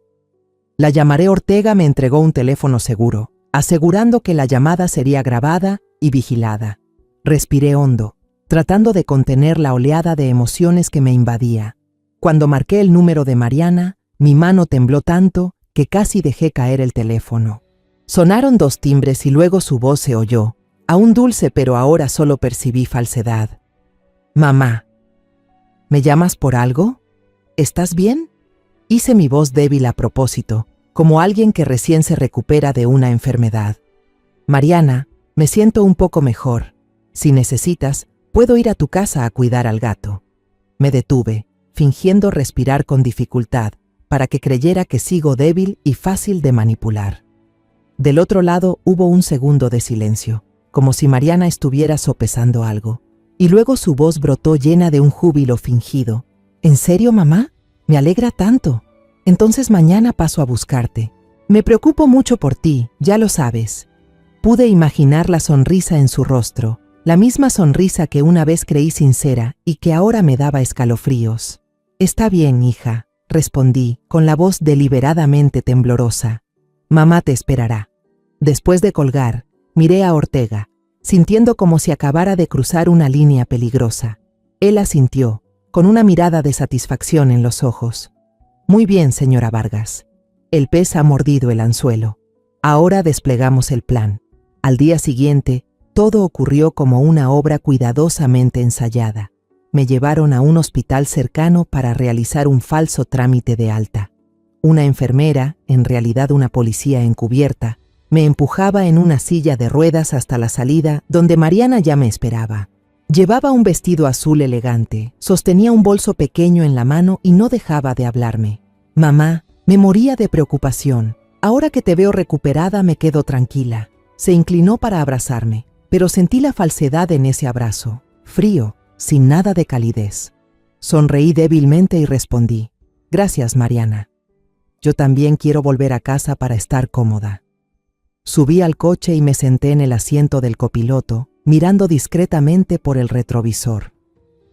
La llamaré. Ortega me entregó un teléfono seguro, asegurando que la llamada sería grabada y vigilada. Respiré hondo, tratando de contener la oleada de emociones que me invadía. Cuando marqué el número de Mariana, mi mano tembló tanto que casi dejé caer el teléfono. Sonaron 2 timbres y luego su voz se oyó, aún dulce, pero ahora solo percibí falsedad. Mamá. ¿Me llamas por algo? ¿Estás bien? Hice mi voz débil a propósito, como alguien que recién se recupera de una enfermedad. Mariana, me siento un poco mejor. Si necesitas, puedo ir a tu casa a cuidar al gato. Me detuve, fingiendo respirar con dificultad, para que creyera que sigo débil y fácil de manipular. Del otro lado hubo un segundo de silencio, como si Mariana estuviera sopesando algo. Y luego su voz brotó llena de un júbilo fingido. ¿En serio, mamá? Me alegra tanto. Entonces mañana paso a buscarte. Me preocupo mucho por ti, ya lo sabes. Pude imaginar la sonrisa en su rostro, la misma sonrisa que una vez creí sincera y que ahora me daba escalofríos. Está bien, hija, respondí, con la voz deliberadamente temblorosa. Mamá te esperará. Después de colgar, miré a Ortega, sintiendo como si acabara de cruzar una línea peligrosa. Él asintió, con una mirada de satisfacción en los ojos. Muy bien, señora Vargas. El pez ha mordido el anzuelo. Ahora desplegamos el plan. Al día siguiente, todo ocurrió como una obra cuidadosamente ensayada. Me llevaron a un hospital cercano para realizar un falso trámite de alta. Una enfermera, en realidad una policía encubierta, me empujaba en una silla de ruedas hasta la salida, donde Mariana ya me esperaba. Llevaba un vestido azul elegante, sostenía un bolso pequeño en la mano y no dejaba de hablarme. Mamá, me moría de preocupación. Ahora que te veo recuperada me quedo tranquila. Se inclinó para abrazarme, pero sentí la falsedad en ese abrazo, frío, sin nada de calidez. Sonreí débilmente y respondí, gracias, Mariana. Yo también quiero volver a casa para estar cómoda. Subí al coche y me senté en el asiento del copiloto, mirando discretamente por el retrovisor.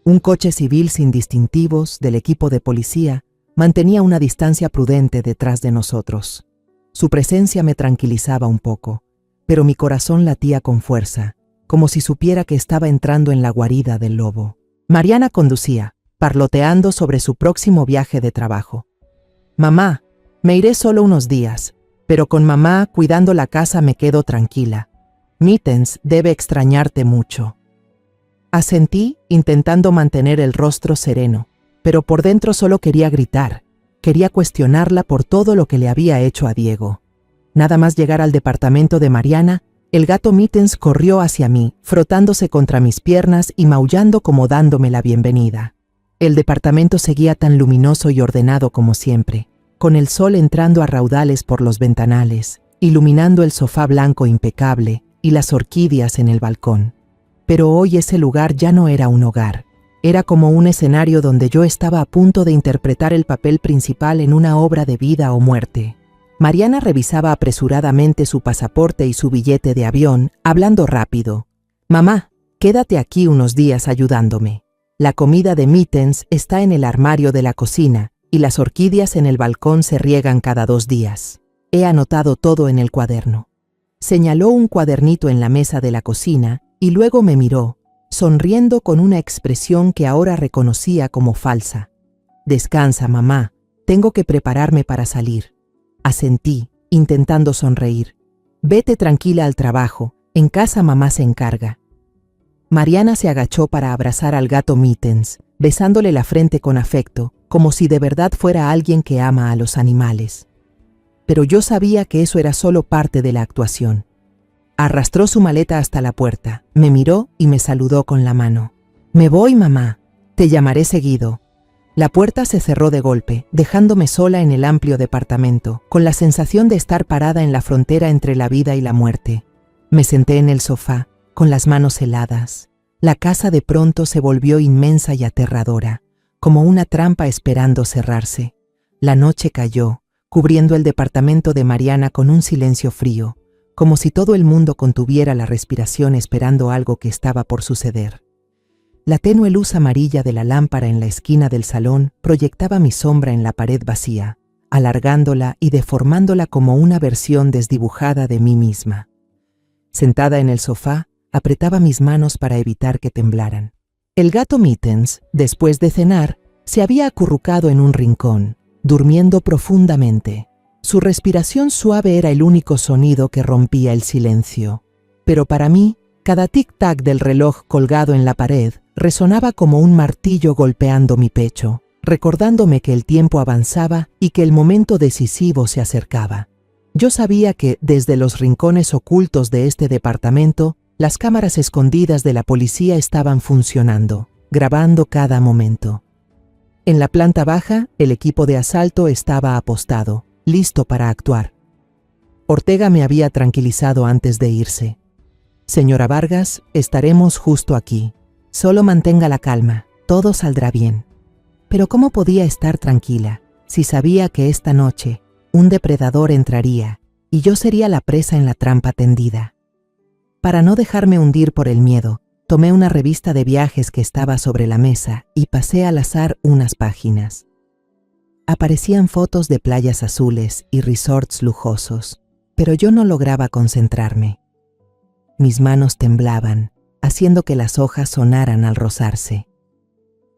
Un coche civil sin distintivos del equipo de policía mantenía una distancia prudente detrás de nosotros. Su presencia me tranquilizaba un poco, pero mi corazón latía con fuerza, como si supiera que estaba entrando en la guarida del lobo. Mariana conducía, parloteando sobre su próximo viaje de trabajo. Mamá, me iré solo unos días, pero con mamá cuidando la casa me quedo tranquila. Mittens debe extrañarte mucho. Asentí, intentando mantener el rostro sereno, pero por dentro solo quería gritar. Quería cuestionarla por todo lo que le había hecho a Diego. Nada más llegar al departamento de Mariana, el gato Mittens corrió hacia mí, frotándose contra mis piernas y maullando como dándome la bienvenida. El departamento seguía tan luminoso y ordenado como siempre, con el sol entrando a raudales por los ventanales, iluminando el sofá blanco impecable y las orquídeas en el balcón. Pero hoy ese lugar ya no era un hogar. Era como un escenario donde yo estaba a punto de interpretar el papel principal en una obra de vida o muerte. Mariana revisaba apresuradamente su pasaporte y su billete de avión, hablando rápido. Mamá, quédate aquí unos días ayudándome. La comida de Mittens está en el armario de la cocina y las orquídeas en el balcón se riegan cada 2 días. He anotado todo en el cuaderno. Señaló un cuadernito en la mesa de la cocina y luego me miró, sonriendo con una expresión que ahora reconocía como falsa. Descansa, mamá, tengo que prepararme para salir. Asentí, intentando sonreír. Vete tranquila al trabajo, en casa mamá se encarga. Mariana se agachó para abrazar al gato Mittens, besándole la frente con afecto, como si de verdad fuera alguien que ama a los animales. Pero yo sabía que eso era solo parte de la actuación. Arrastró su maleta hasta la puerta, me miró y me saludó con la mano. Me voy, mamá. Te llamaré seguido. La puerta se cerró de golpe, dejándome sola en el amplio departamento, con la sensación de estar parada en la frontera entre la vida y la muerte. Me senté en el sofá, con las manos heladas. La casa de pronto se volvió inmensa y aterradora, como una trampa esperando cerrarse. La noche cayó, cubriendo el departamento de Mariana con un silencio frío, como si todo el mundo contuviera la respiración esperando algo que estaba por suceder. La tenue luz amarilla de la lámpara en la esquina del salón proyectaba mi sombra en la pared vacía, alargándola y deformándola como una versión desdibujada de mí misma. Sentada en el sofá, apretaba mis manos para evitar que temblaran. El gato Mittens, después de cenar, se había acurrucado en un rincón, durmiendo profundamente. Su respiración suave era el único sonido que rompía el silencio. Pero para mí, cada tic-tac del reloj colgado en la pared resonaba como un martillo golpeando mi pecho, recordándome que el tiempo avanzaba y que el momento decisivo se acercaba. Yo sabía que, desde los rincones ocultos de este departamento, las cámaras escondidas de la policía estaban funcionando, grabando cada momento. En la planta baja, el equipo de asalto estaba apostado, listo para actuar. Ortega me había tranquilizado antes de irse. Señora Vargas, estaremos justo aquí. Solo mantenga la calma, todo saldrá bien. Pero ¿cómo podía estar tranquila si sabía que esta noche un depredador entraría y yo sería la presa en la trampa tendida? Para no dejarme hundir por el miedo, tomé una revista de viajes que estaba sobre la mesa y pasé al azar unas páginas. Aparecían fotos de playas azules y resorts lujosos, pero yo no lograba concentrarme. Mis manos temblaban, haciendo que las hojas sonaran al rozarse.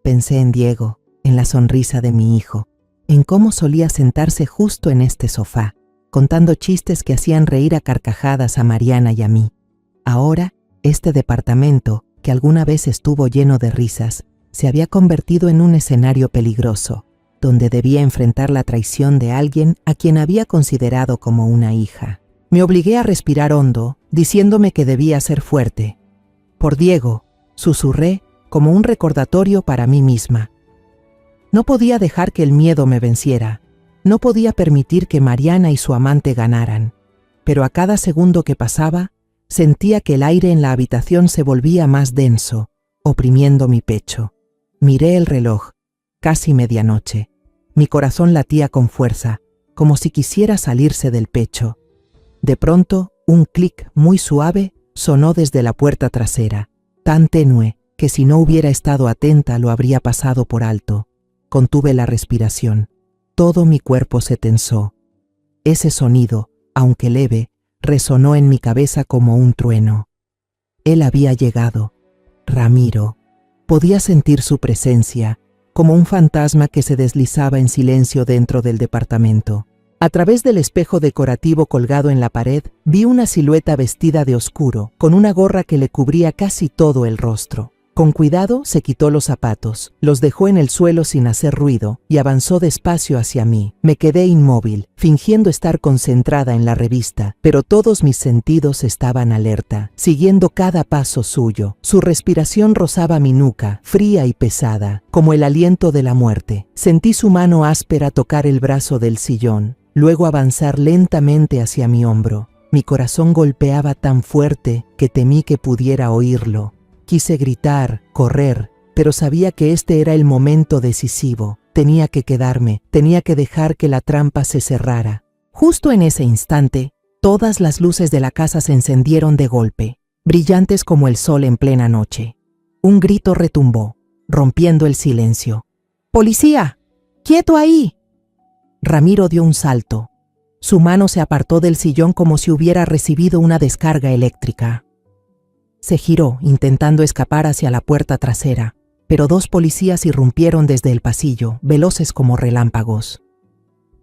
Pensé en Diego, en la sonrisa de mi hijo, en cómo solía sentarse justo en este sofá, contando chistes que hacían reír a carcajadas a Mariana y a mí. Ahora, este departamento, que alguna vez estuvo lleno de risas, se había convertido en un escenario peligroso, donde debía enfrentar la traición de alguien a quien había considerado como una hija. Me obligué a respirar hondo, diciéndome que debía ser fuerte. Por Diego, susurré como un recordatorio para mí misma. No podía dejar que el miedo me venciera. No podía permitir que Mariana y su amante ganaran. Pero a cada segundo que pasaba, sentía que el aire en la habitación se volvía más denso, oprimiendo mi pecho. Miré el reloj, casi medianoche. Mi corazón latía con fuerza, como si quisiera salirse del pecho. De pronto, un clic muy suave sonó desde la puerta trasera, tan tenue que si no hubiera estado atenta lo habría pasado por alto. Contuve la respiración. Todo mi cuerpo se tensó. Ese sonido, aunque leve, resonó en mi cabeza como un trueno. Él había llegado. Ramiro. Podía sentir su presencia, como un fantasma que se deslizaba en silencio dentro del departamento. A través del espejo decorativo colgado en la pared, vi una silueta vestida de oscuro, con una gorra que le cubría casi todo el rostro. Con cuidado se quitó los zapatos, los dejó en el suelo sin hacer ruido y avanzó despacio hacia mí. Me quedé inmóvil, fingiendo estar concentrada en la revista, pero todos mis sentidos estaban alerta, siguiendo cada paso suyo. Su respiración rozaba mi nuca, fría y pesada, como el aliento de la muerte. Sentí su mano áspera tocar el brazo del sillón, luego avanzar lentamente hacia mi hombro. Mi corazón golpeaba tan fuerte que temí que pudiera oírlo. Quise gritar, correr, pero sabía que este era el momento decisivo. Tenía que quedarme, tenía que dejar que la trampa se cerrara. Justo en ese instante, todas las luces de la casa se encendieron de golpe, brillantes como el sol en plena noche. Un grito retumbó, rompiendo el silencio. ¡Policía! ¡Quieto ahí! Ramiro dio un salto. Su mano se apartó del sillón como si hubiera recibido una descarga eléctrica. Se giró, intentando escapar hacia la puerta trasera, pero dos policías irrumpieron desde el pasillo, veloces como relámpagos.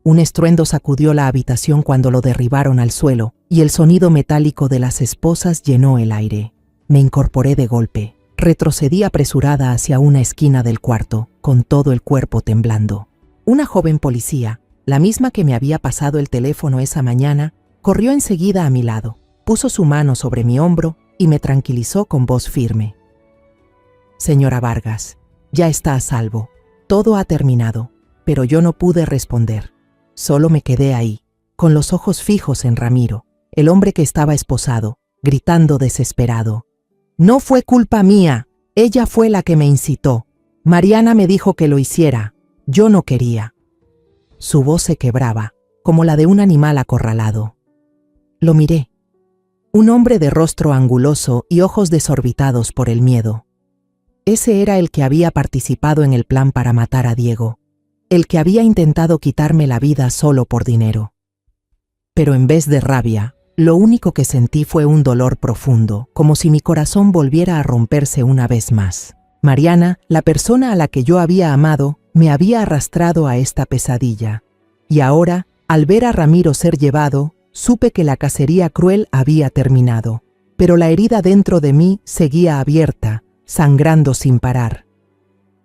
Un estruendo sacudió la habitación cuando lo derribaron al suelo, y el sonido metálico de las esposas llenó el aire. Me incorporé de golpe. Retrocedí apresurada hacia una esquina del cuarto, con todo el cuerpo temblando. Una joven policía, la misma que me había pasado el teléfono esa mañana, corrió enseguida a mi lado, puso su mano sobre mi hombro y me tranquilizó con voz firme. Señora Vargas, ya está a salvo. Todo ha terminado, pero yo no pude responder. Solo me quedé ahí, con los ojos fijos en Ramiro, el hombre que estaba esposado, gritando desesperado. No fue culpa mía, ella fue la que me incitó. Mariana me dijo que lo hiciera, yo no quería. Su voz se quebraba, como la de un animal acorralado. Lo miré. Un hombre de rostro anguloso y ojos desorbitados por el miedo. Ese era el que había participado en el plan para matar a Diego, el que había intentado quitarme la vida solo por dinero. Pero en vez de rabia, lo único que sentí fue un dolor profundo, como si mi corazón volviera a romperse una vez más. Mariana, la persona a la que yo había amado, me había arrastrado a esta pesadilla. Y ahora, al ver a Ramiro ser llevado, supe que la cacería cruel había terminado, pero la herida dentro de mí seguía abierta, sangrando sin parar.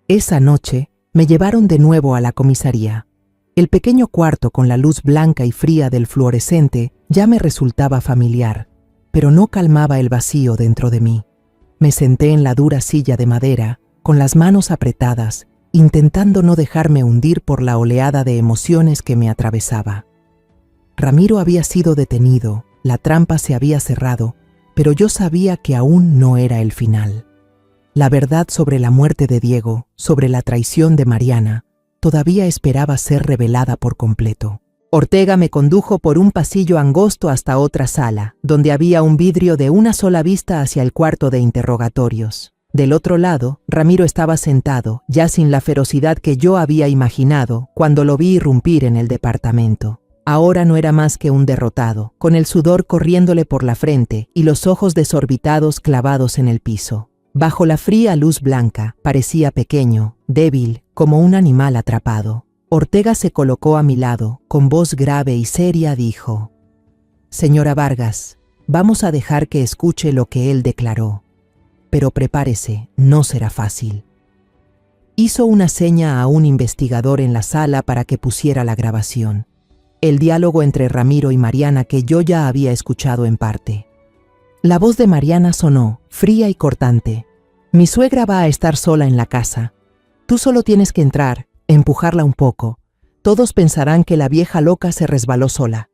Esa noche me llevaron de nuevo a la comisaría. El pequeño cuarto con la luz blanca y fría del fluorescente ya me resultaba familiar, pero no calmaba el vacío dentro de mí. Me senté en la dura silla de madera, con las manos apretadas, intentando no dejarme hundir por la oleada de emociones que me atravesaba. Ramiro había sido detenido, la trampa se había cerrado, pero yo sabía que aún no era el final. La verdad sobre la muerte de Diego, sobre la traición de Mariana, todavía esperaba ser revelada por completo. Ortega me condujo por un pasillo angosto hasta otra sala, donde había un vidrio de una sola vista hacia el cuarto de interrogatorios. Del otro lado, Ramiro estaba sentado, ya sin la ferocidad que yo había imaginado cuando lo vi irrumpir en el departamento. Ahora no era más que un derrotado, con el sudor corriéndole por la frente y los ojos desorbitados clavados en el piso. Bajo la fría luz blanca, parecía pequeño, débil, como un animal atrapado. Ortega se colocó a mi lado, con voz grave y seria dijo: «Señora Vargas, vamos a dejar que escuche lo que él declaró. Pero prepárese, no será fácil». Hizo una seña a un investigador en la sala para que pusiera la grabación. El diálogo entre Ramiro y Mariana que yo ya había escuchado en parte. La voz de Mariana sonó, fría y cortante. «Mi suegra va a estar sola en la casa. Tú solo tienes que entrar, empujarla un poco. Todos pensarán que la vieja loca se resbaló sola».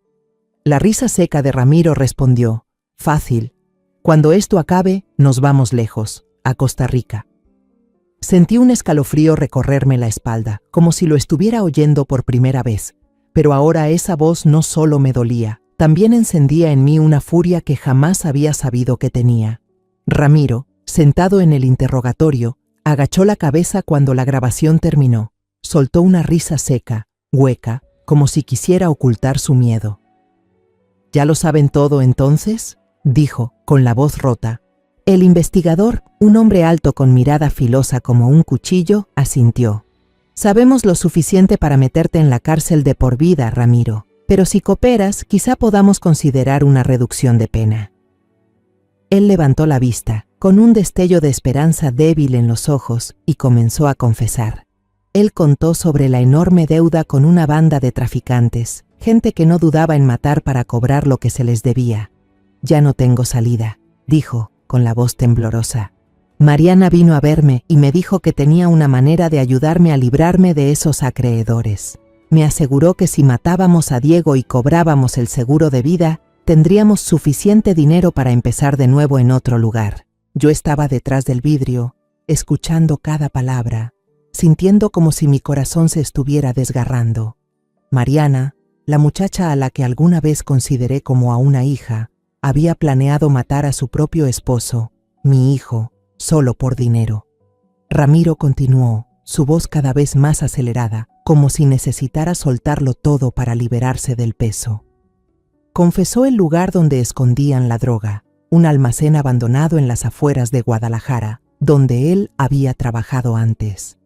La risa seca de Ramiro respondió: «Fácil. Cuando esto acabe, nos vamos lejos, a Costa Rica». Sentí un escalofrío recorrerme la espalda, como si lo estuviera oyendo por primera vez. Pero ahora esa voz no solo me dolía, también encendía en mí una furia que jamás había sabido que tenía. Ramiro, sentado en el interrogatorio, agachó la cabeza cuando la grabación terminó. Soltó una risa seca, hueca, como si quisiera ocultar su miedo. «¿Ya lo saben todo entonces?», dijo, con la voz rota. El investigador, un hombre alto con mirada filosa como un cuchillo, asintió. «Sabemos lo suficiente para meterte en la cárcel de por vida, Ramiro, pero si cooperas, quizá podamos considerar una reducción de pena». Él levantó la vista, con un destello de esperanza débil en los ojos, y comenzó a confesar. Él contó sobre la enorme deuda con una banda de traficantes, gente que no dudaba en matar para cobrar lo que se les debía. «Ya no tengo salida», dijo, con la voz temblorosa. «Mariana vino a verme y me dijo que tenía una manera de ayudarme a librarme de esos acreedores. Me aseguró que si matábamos a Diego y cobrábamos el seguro de vida, tendríamos suficiente dinero para empezar de nuevo en otro lugar». Yo estaba detrás del vidrio, escuchando cada palabra, sintiendo como si mi corazón se estuviera desgarrando. Mariana, la muchacha a la que alguna vez consideré como a una hija, había planeado matar a su propio esposo, mi hijo, solo por dinero. Ramiro continuó, su voz cada vez más acelerada, como si necesitara soltarlo todo para liberarse del peso. Confesó el lugar donde escondían la droga, un almacén abandonado en las afueras de Guadalajara, donde él había trabajado antes.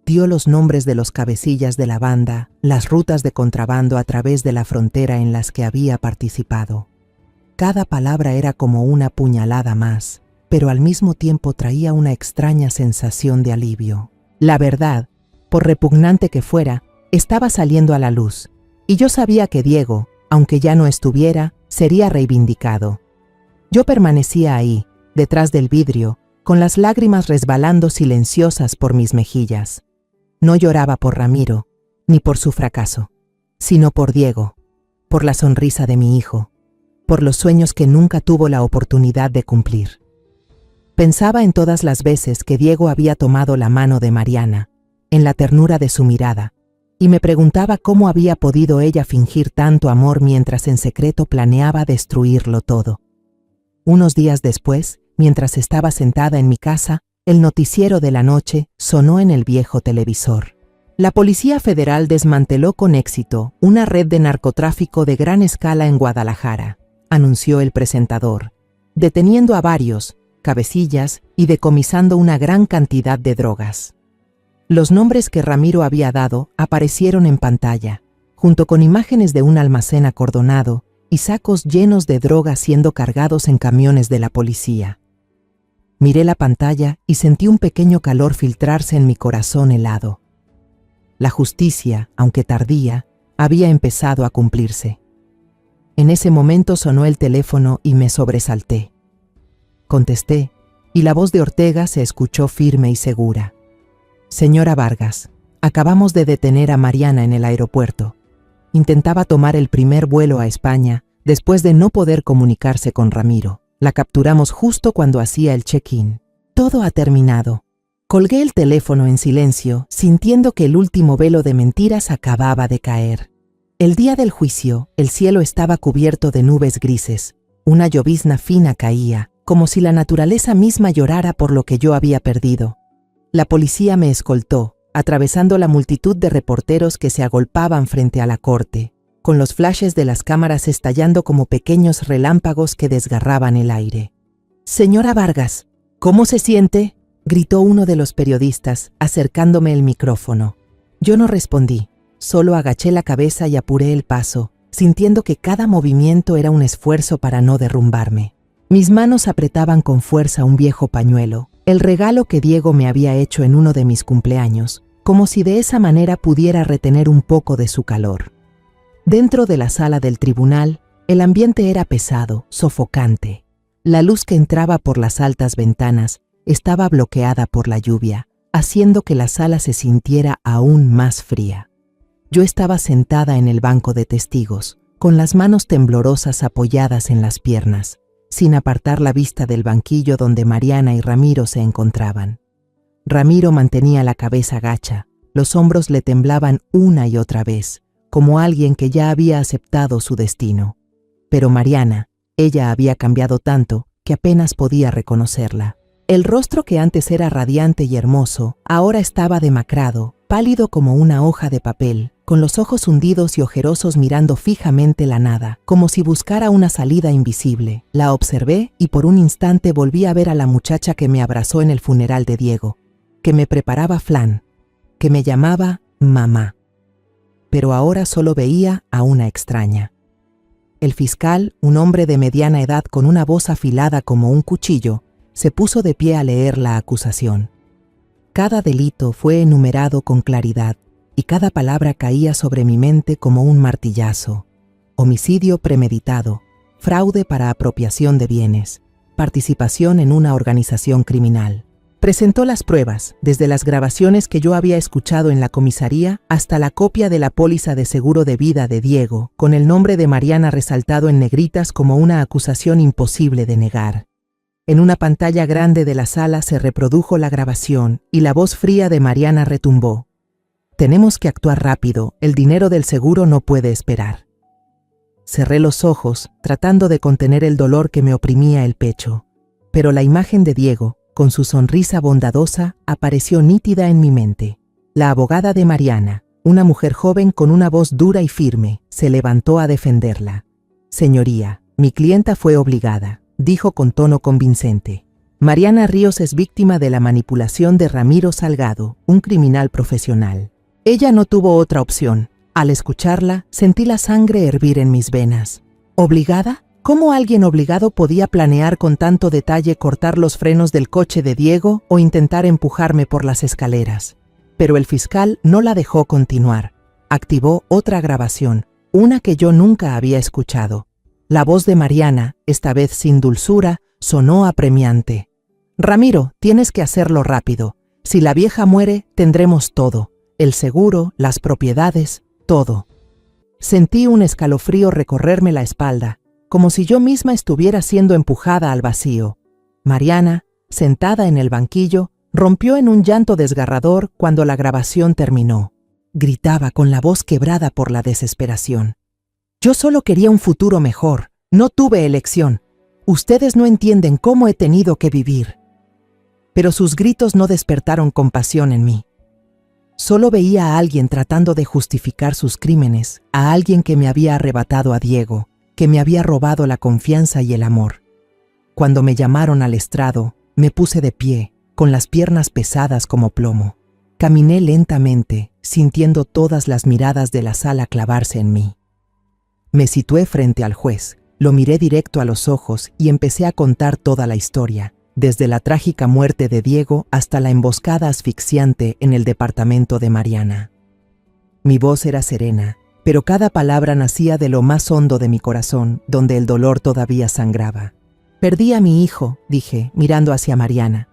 Dio los nombres de los cabecillas de la banda, las rutas de contrabando a través de la frontera en las que había participado. Cada palabra era como una puñalada más, pero al mismo tiempo traía una extraña sensación de alivio. La verdad, por repugnante que fuera, estaba saliendo a la luz, y yo sabía que Diego, aunque ya no estuviera, sería reivindicado. Yo permanecía ahí, detrás del vidrio, con las lágrimas resbalando silenciosas por mis mejillas. No lloraba por Ramiro, ni por su fracaso, sino por Diego, por la sonrisa de mi hijo, por los sueños que nunca tuvo la oportunidad de cumplir. Pensaba en todas las veces que Diego había tomado la mano de Mariana, en la ternura de su mirada, y me preguntaba cómo había podido ella fingir tanto amor mientras en secreto planeaba destruirlo todo. Unos días después, mientras estaba sentada en mi casa, el noticiero de la noche sonó en el viejo televisor. La Policía Federal desmanteló con éxito una red de narcotráfico de gran escala en Guadalajara, anunció el presentador, deteniendo a varios, cabecillas y decomisando una gran cantidad de drogas. Los nombres que Ramiro había dado aparecieron en pantalla, junto con imágenes de un almacén acordonado y sacos llenos de droga siendo cargados en camiones de la policía. Miré la pantalla y sentí un pequeño calor filtrarse en mi corazón helado. La justicia, aunque tardía, había empezado a cumplirse. En ese momento sonó el teléfono y me sobresalté. Contesté, y la voz de Ortega se escuchó firme y segura. «Señora Vargas, acabamos de detener a Mariana en el aeropuerto. Intentaba tomar el primer vuelo a España después de no poder comunicarse con Ramiro. La capturamos justo cuando hacía el check-in. Todo ha terminado. Colgué el teléfono en silencio, sintiendo que el último velo de mentiras acababa de caer. El día del juicio, el cielo estaba cubierto de nubes grises. Una llovizna fina caía, como si la naturaleza misma llorara por lo que yo había perdido. La policía me escoltó, atravesando la multitud de reporteros que se agolpaban frente a la corte, con los flashes de las cámaras estallando como pequeños relámpagos que desgarraban el aire. «Señora Vargas, ¿cómo se siente?», gritó uno de los periodistas, acercándome el micrófono. Yo no respondí, solo agaché la cabeza y apuré el paso, sintiendo que cada movimiento era un esfuerzo para no derrumbarme. Mis manos apretaban con fuerza un viejo pañuelo, el regalo que Diego me había hecho en uno de mis cumpleaños, como si de esa manera pudiera retener un poco de su calor. Dentro de la sala del tribunal, el ambiente era pesado, sofocante. La luz que entraba por las altas ventanas estaba bloqueada por la lluvia, haciendo que la sala se sintiera aún más fría. Yo estaba sentada en el banco de testigos, con las manos temblorosas apoyadas en las piernas, sin apartar la vista del banquillo donde Mariana y Ramiro se encontraban. Ramiro mantenía la cabeza gacha, los hombros le temblaban una y otra vez, como alguien que ya había aceptado su destino. Pero Mariana, ella había cambiado tanto que apenas podía reconocerla. El rostro que antes era radiante y hermoso, ahora estaba demacrado, pálido como una hoja de papel, con los ojos hundidos y ojerosos mirando fijamente la nada, como si buscara una salida invisible. La observé y por un instante volví a ver a la muchacha que me abrazó en el funeral de Diego, que me preparaba flan, que me llamaba mamá. Pero ahora solo veía a una extraña. El fiscal, un hombre de mediana edad con una voz afilada como un cuchillo, se puso de pie a leer la acusación. Cada delito fue enumerado con claridad y cada palabra caía sobre mi mente como un martillazo. Homicidio premeditado, fraude para apropiación de bienes, participación en una organización criminal. Presentó las pruebas, desde las grabaciones que yo había escuchado en la comisaría hasta la copia de la póliza de seguro de vida de Diego, con el nombre de Mariana resaltado en negritas como una acusación imposible de negar. En una pantalla grande de la sala se reprodujo la grabación y la voz fría de Mariana retumbó. «Tenemos que actuar rápido, el dinero del seguro no puede esperar». Cerré los ojos, tratando de contener el dolor que me oprimía el pecho, pero la imagen de Diego, con su sonrisa bondadosa, apareció nítida en mi mente. La abogada de Mariana, una mujer joven con una voz dura y firme, se levantó a defenderla. «Señoría, mi clienta fue obligada», dijo con tono convincente. «Mariana Ríos es víctima de la manipulación de Ramiro Salgado, un criminal profesional. Ella no tuvo otra opción. Al escucharla, sentí la sangre hervir en mis venas. ¿Obligada? ¿Cómo alguien obligado podía planear con tanto detalle cortar los frenos del coche de Diego o intentar empujarme por las escaleras? Pero el fiscal no la dejó continuar. Activó otra grabación, una que yo nunca había escuchado. La voz de Mariana, esta vez sin dulzura, sonó apremiante. «Ramiro, tienes que hacerlo rápido. Si la vieja muere, tendremos todo. El seguro, las propiedades, todo». Sentí un escalofrío recorrerme la espalda, como si yo misma estuviera siendo empujada al vacío. Mariana, sentada en el banquillo, rompió en un llanto desgarrador cuando la grabación terminó. Gritaba con la voz quebrada por la desesperación. «Yo solo quería un futuro mejor. No tuve elección. Ustedes no entienden cómo he tenido que vivir». Pero sus gritos no despertaron compasión en mí. Solo veía a alguien tratando de justificar sus crímenes, a alguien que me había arrebatado a Diego, que me había robado la confianza y el amor. Cuando me llamaron al estrado, me puse de pie, con las piernas pesadas como plomo. Caminé lentamente, sintiendo todas las miradas de la sala clavarse en mí. Me situé frente al juez, lo miré directo a los ojos y empecé a contar toda la historia, desde la trágica muerte de Diego hasta la emboscada asfixiante en el departamento de Mariana. Mi voz era serena, pero cada palabra nacía de lo más hondo de mi corazón, donde el dolor todavía sangraba. «Perdí a mi hijo», dije, mirando hacia Mariana.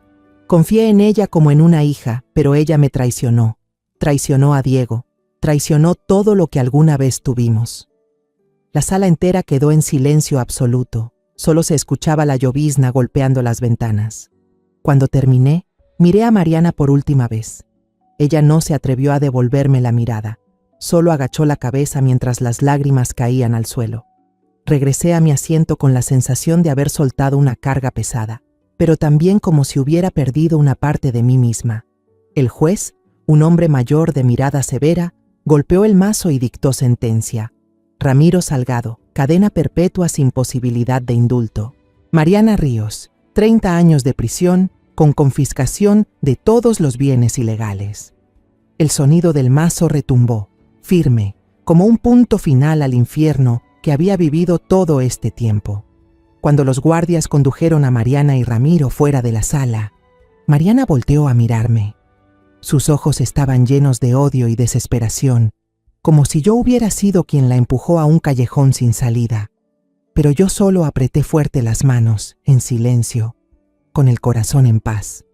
«Confié en ella como en una hija, pero ella me traicionó. Traicionó a Diego. traicionó todo lo que alguna vez tuvimos. La sala entera quedó en silencio absoluto. Solo se escuchaba la llovizna golpeando las ventanas. Cuando terminé, miré a Mariana por última vez. Ella no se atrevió a devolverme la mirada. Solo agachó la cabeza mientras las lágrimas caían al suelo. Regresé a mi asiento con la sensación de haber soltado una carga pesada, pero también como si hubiera perdido una parte de mí misma. El juez, un hombre mayor de mirada severa, golpeó el mazo y dictó sentencia. Ramiro Salgado, cadena perpetua sin posibilidad de indulto. Mariana Ríos, 30 años de prisión con confiscación de todos los bienes ilegales. El sonido del mazo retumbó, firme, como un punto final al infierno que había vivido todo este tiempo. Cuando los guardias condujeron a Mariana y Ramiro fuera de la sala, Mariana volteó a mirarme. Sus ojos estaban llenos de odio y desesperación, como si yo hubiera sido quien la empujó a un callejón sin salida. Pero yo solo apreté fuerte las manos, en silencio, con el corazón en paz.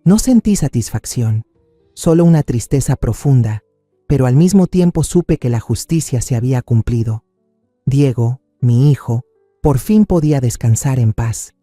No sentí satisfacción, solo una tristeza profunda, pero al mismo tiempo supe que la justicia se había cumplido. Diego, mi hijo, por fin podía descansar en paz.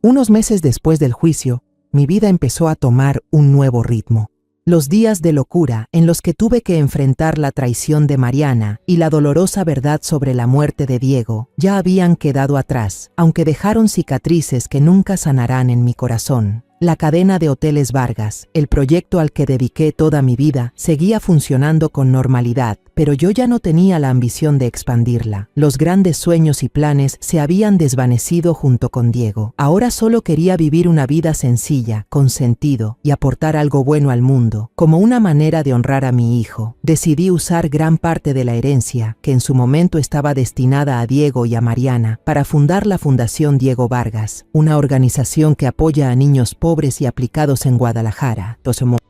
Unos meses después del juicio, mi vida empezó a tomar un nuevo ritmo. Los días de locura en los que tuve que enfrentar la traición de Mariana y la dolorosa verdad sobre la muerte de Diego ya habían quedado atrás, aunque dejaron cicatrices que nunca sanarán en mi corazón. La cadena de hoteles Vargas, el proyecto al que dediqué toda mi vida, seguía funcionando con normalidad, pero yo ya no tenía la ambición de expandirla. Los grandes sueños y planes se habían desvanecido junto con Diego. Ahora solo quería vivir una vida sencilla, con sentido, y aportar algo bueno al mundo, como una manera de honrar a mi hijo. Decidí usar gran parte de la herencia, que en su momento estaba destinada a Diego y a Mariana, para fundar la Fundación Diego Vargas, una organización que apoya a niños pobres y aplicados en Guadalajara.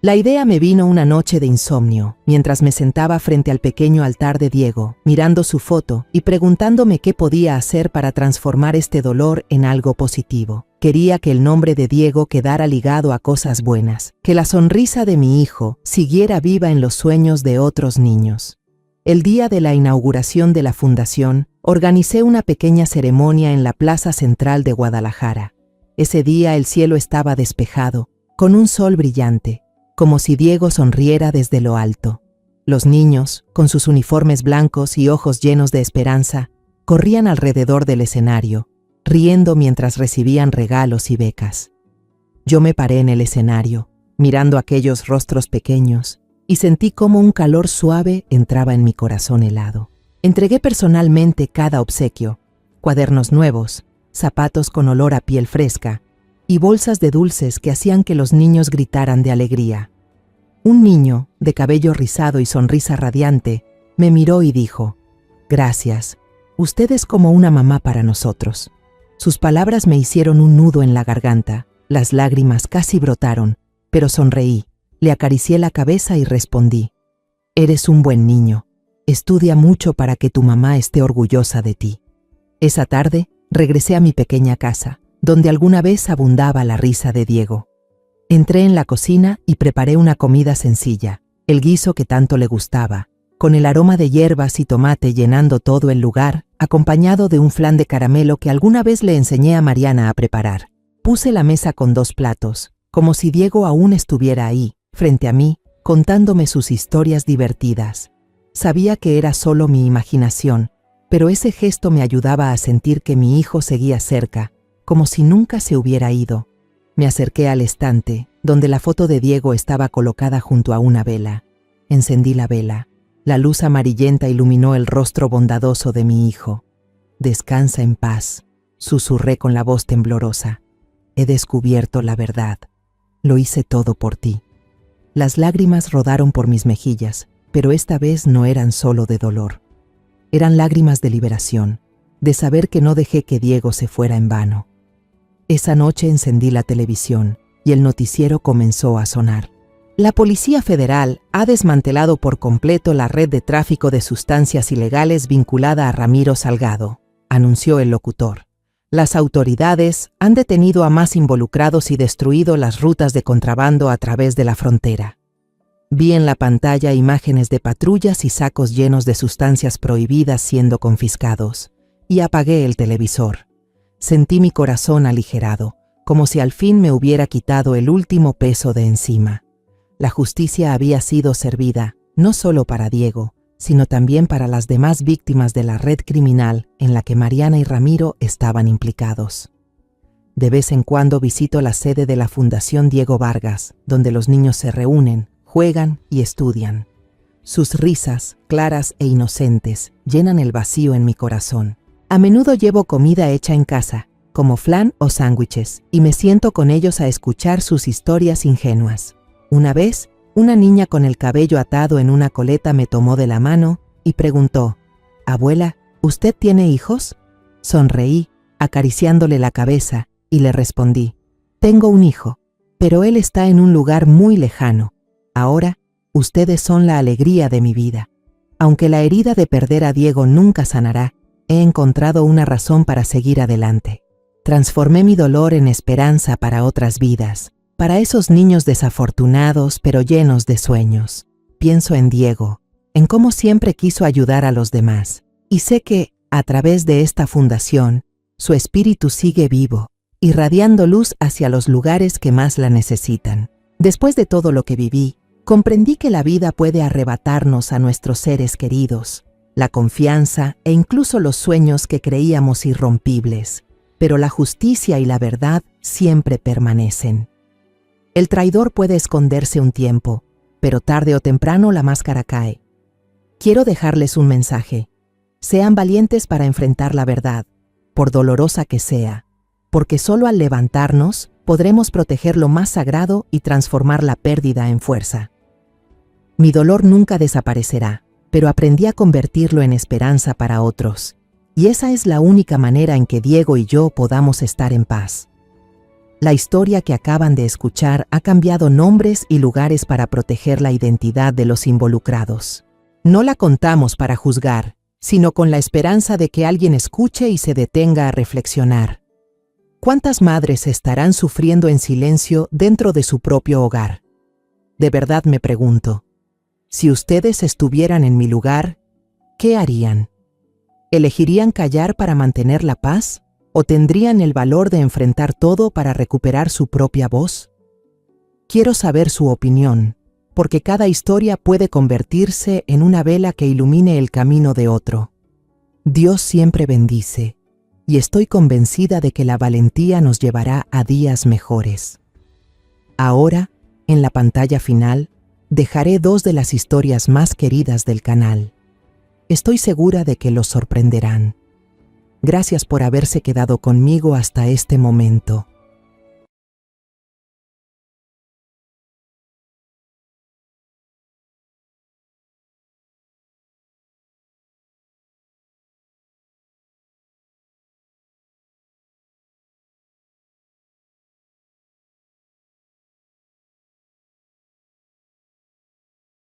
La idea me vino una noche de insomnio, mientras me sentaba frente al pequeño altar de Diego, mirando su foto y preguntándome qué podía hacer para transformar este dolor en algo positivo. Quería que el nombre de Diego quedara ligado a cosas buenas, que la sonrisa de mi hijo siguiera viva en los sueños de otros niños. El día de la inauguración de la fundación, organicé una pequeña ceremonia en la plaza central de Guadalajara. Ese día el cielo estaba despejado, con un sol brillante, como si Diego sonriera desde lo alto. Los niños, con sus uniformes blancos y ojos llenos de esperanza, corrían alrededor del escenario, riendo mientras recibían regalos y becas. Yo me paré en el escenario, mirando aquellos rostros pequeños, y sentí cómo un calor suave entraba en mi corazón helado. Entregué personalmente cada obsequio: cuadernos nuevos, zapatos con olor a piel fresca y bolsas de dulces que hacían que los niños gritaran de alegría. Un niño, de cabello rizado y sonrisa radiante, me miró y dijo: «Gracias, usted es como una mamá para nosotros». Sus palabras me hicieron un nudo en la garganta, las lágrimas casi brotaron, pero sonreí, le acaricié la cabeza y respondí: «Eres un buen niño, estudia mucho para que tu mamá esté orgullosa de ti». Esa tarde, regresé a mi pequeña casa, donde alguna vez abundaba la risa de Diego. Entré en la cocina y preparé una comida sencilla, el guiso que tanto le gustaba, con el aroma de hierbas y tomate llenando todo el lugar, acompañado de un flan de caramelo que alguna vez le enseñé a Mariana a preparar. Puse la mesa con 2 platos, como si Diego aún estuviera ahí, frente a mí, contándome sus historias divertidas. Sabía que era solo mi imaginación, pero ese gesto me ayudaba a sentir que mi hijo seguía cerca, como si nunca se hubiera ido. Me acerqué al estante, donde la foto de Diego estaba colocada junto a una vela. Encendí la vela. La luz amarillenta iluminó el rostro bondadoso de mi hijo. «Descansa en paz», susurré con la voz temblorosa. «He descubierto la verdad. Lo hice todo por ti». Las lágrimas rodaron por mis mejillas, pero esta vez no eran solo de dolor. Eran lágrimas de liberación, de saber que no dejé que Diego se fuera en vano. Esa noche encendí la televisión y el noticiero comenzó a sonar. La Policía Federal ha desmantelado por completo la red de tráfico de sustancias ilegales vinculada a Ramiro Salgado, anunció el locutor. Las autoridades han detenido a más involucrados y destruido las rutas de contrabando a través de la frontera. Vi en la pantalla imágenes de patrullas y sacos llenos de sustancias prohibidas siendo confiscados, y apagué el televisor. Sentí mi corazón aligerado, como si al fin me hubiera quitado el último peso de encima. La justicia había sido servida, no solo para Diego, sino también para las demás víctimas de la red criminal en la que Mariana y Ramiro estaban implicados. De vez en cuando visito la sede de la Fundación Diego Vargas, donde los niños se reúnen, juegan y estudian. Sus risas, claras e inocentes, llenan el vacío en mi corazón. A menudo llevo comida hecha en casa, como flan o sándwiches, y me siento con ellos a escuchar sus historias ingenuas. Una vez, una niña con el cabello atado en una coleta me tomó de la mano y preguntó: «Abuela, ¿usted tiene hijos?». Sonreí, acariciándole la cabeza, y le respondí: «Tengo un hijo, pero él está en un lugar muy lejano. Ahora, ustedes son la alegría de mi vida». Aunque la herida de perder a Diego nunca sanará, he encontrado una razón para seguir adelante. Transformé mi dolor en esperanza para otras vidas, para esos niños desafortunados pero llenos de sueños. Pienso en Diego, en cómo siempre quiso ayudar a los demás, y sé que, a través de esta fundación, su espíritu sigue vivo, irradiando luz hacia los lugares que más la necesitan. Después de todo lo que viví, comprendí que la vida puede arrebatarnos a nuestros seres queridos, la confianza e incluso los sueños que creíamos irrompibles, pero la justicia y la verdad siempre permanecen. El traidor puede esconderse un tiempo, pero tarde o temprano la máscara cae. Quiero dejarles un mensaje. Sean valientes para enfrentar la verdad, por dolorosa que sea, porque solo al levantarnos podremos proteger lo más sagrado y transformar la pérdida en fuerza. Mi dolor nunca desaparecerá, pero aprendí a convertirlo en esperanza para otros, y esa es la única manera en que Diego y yo podamos estar en paz. La historia que acaban de escuchar ha cambiado nombres y lugares para proteger la identidad de los involucrados. No la contamos para juzgar, sino con la esperanza de que alguien escuche y se detenga a reflexionar. ¿Cuántas madres estarán sufriendo en silencio dentro de su propio hogar? De verdad me pregunto, si ustedes estuvieran en mi lugar, ¿qué harían? ¿Elegirían callar para mantener la paz? ¿O tendrían el valor de enfrentar todo para recuperar su propia voz? Quiero saber su opinión, porque cada historia puede convertirse en una vela que ilumine el camino de otro. Dios siempre bendice, y estoy convencida de que la valentía nos llevará a días mejores. Ahora, en la pantalla final, dejaré 2 de las historias más queridas del canal. Estoy segura de que los sorprenderán. Gracias por haberse quedado conmigo hasta este momento.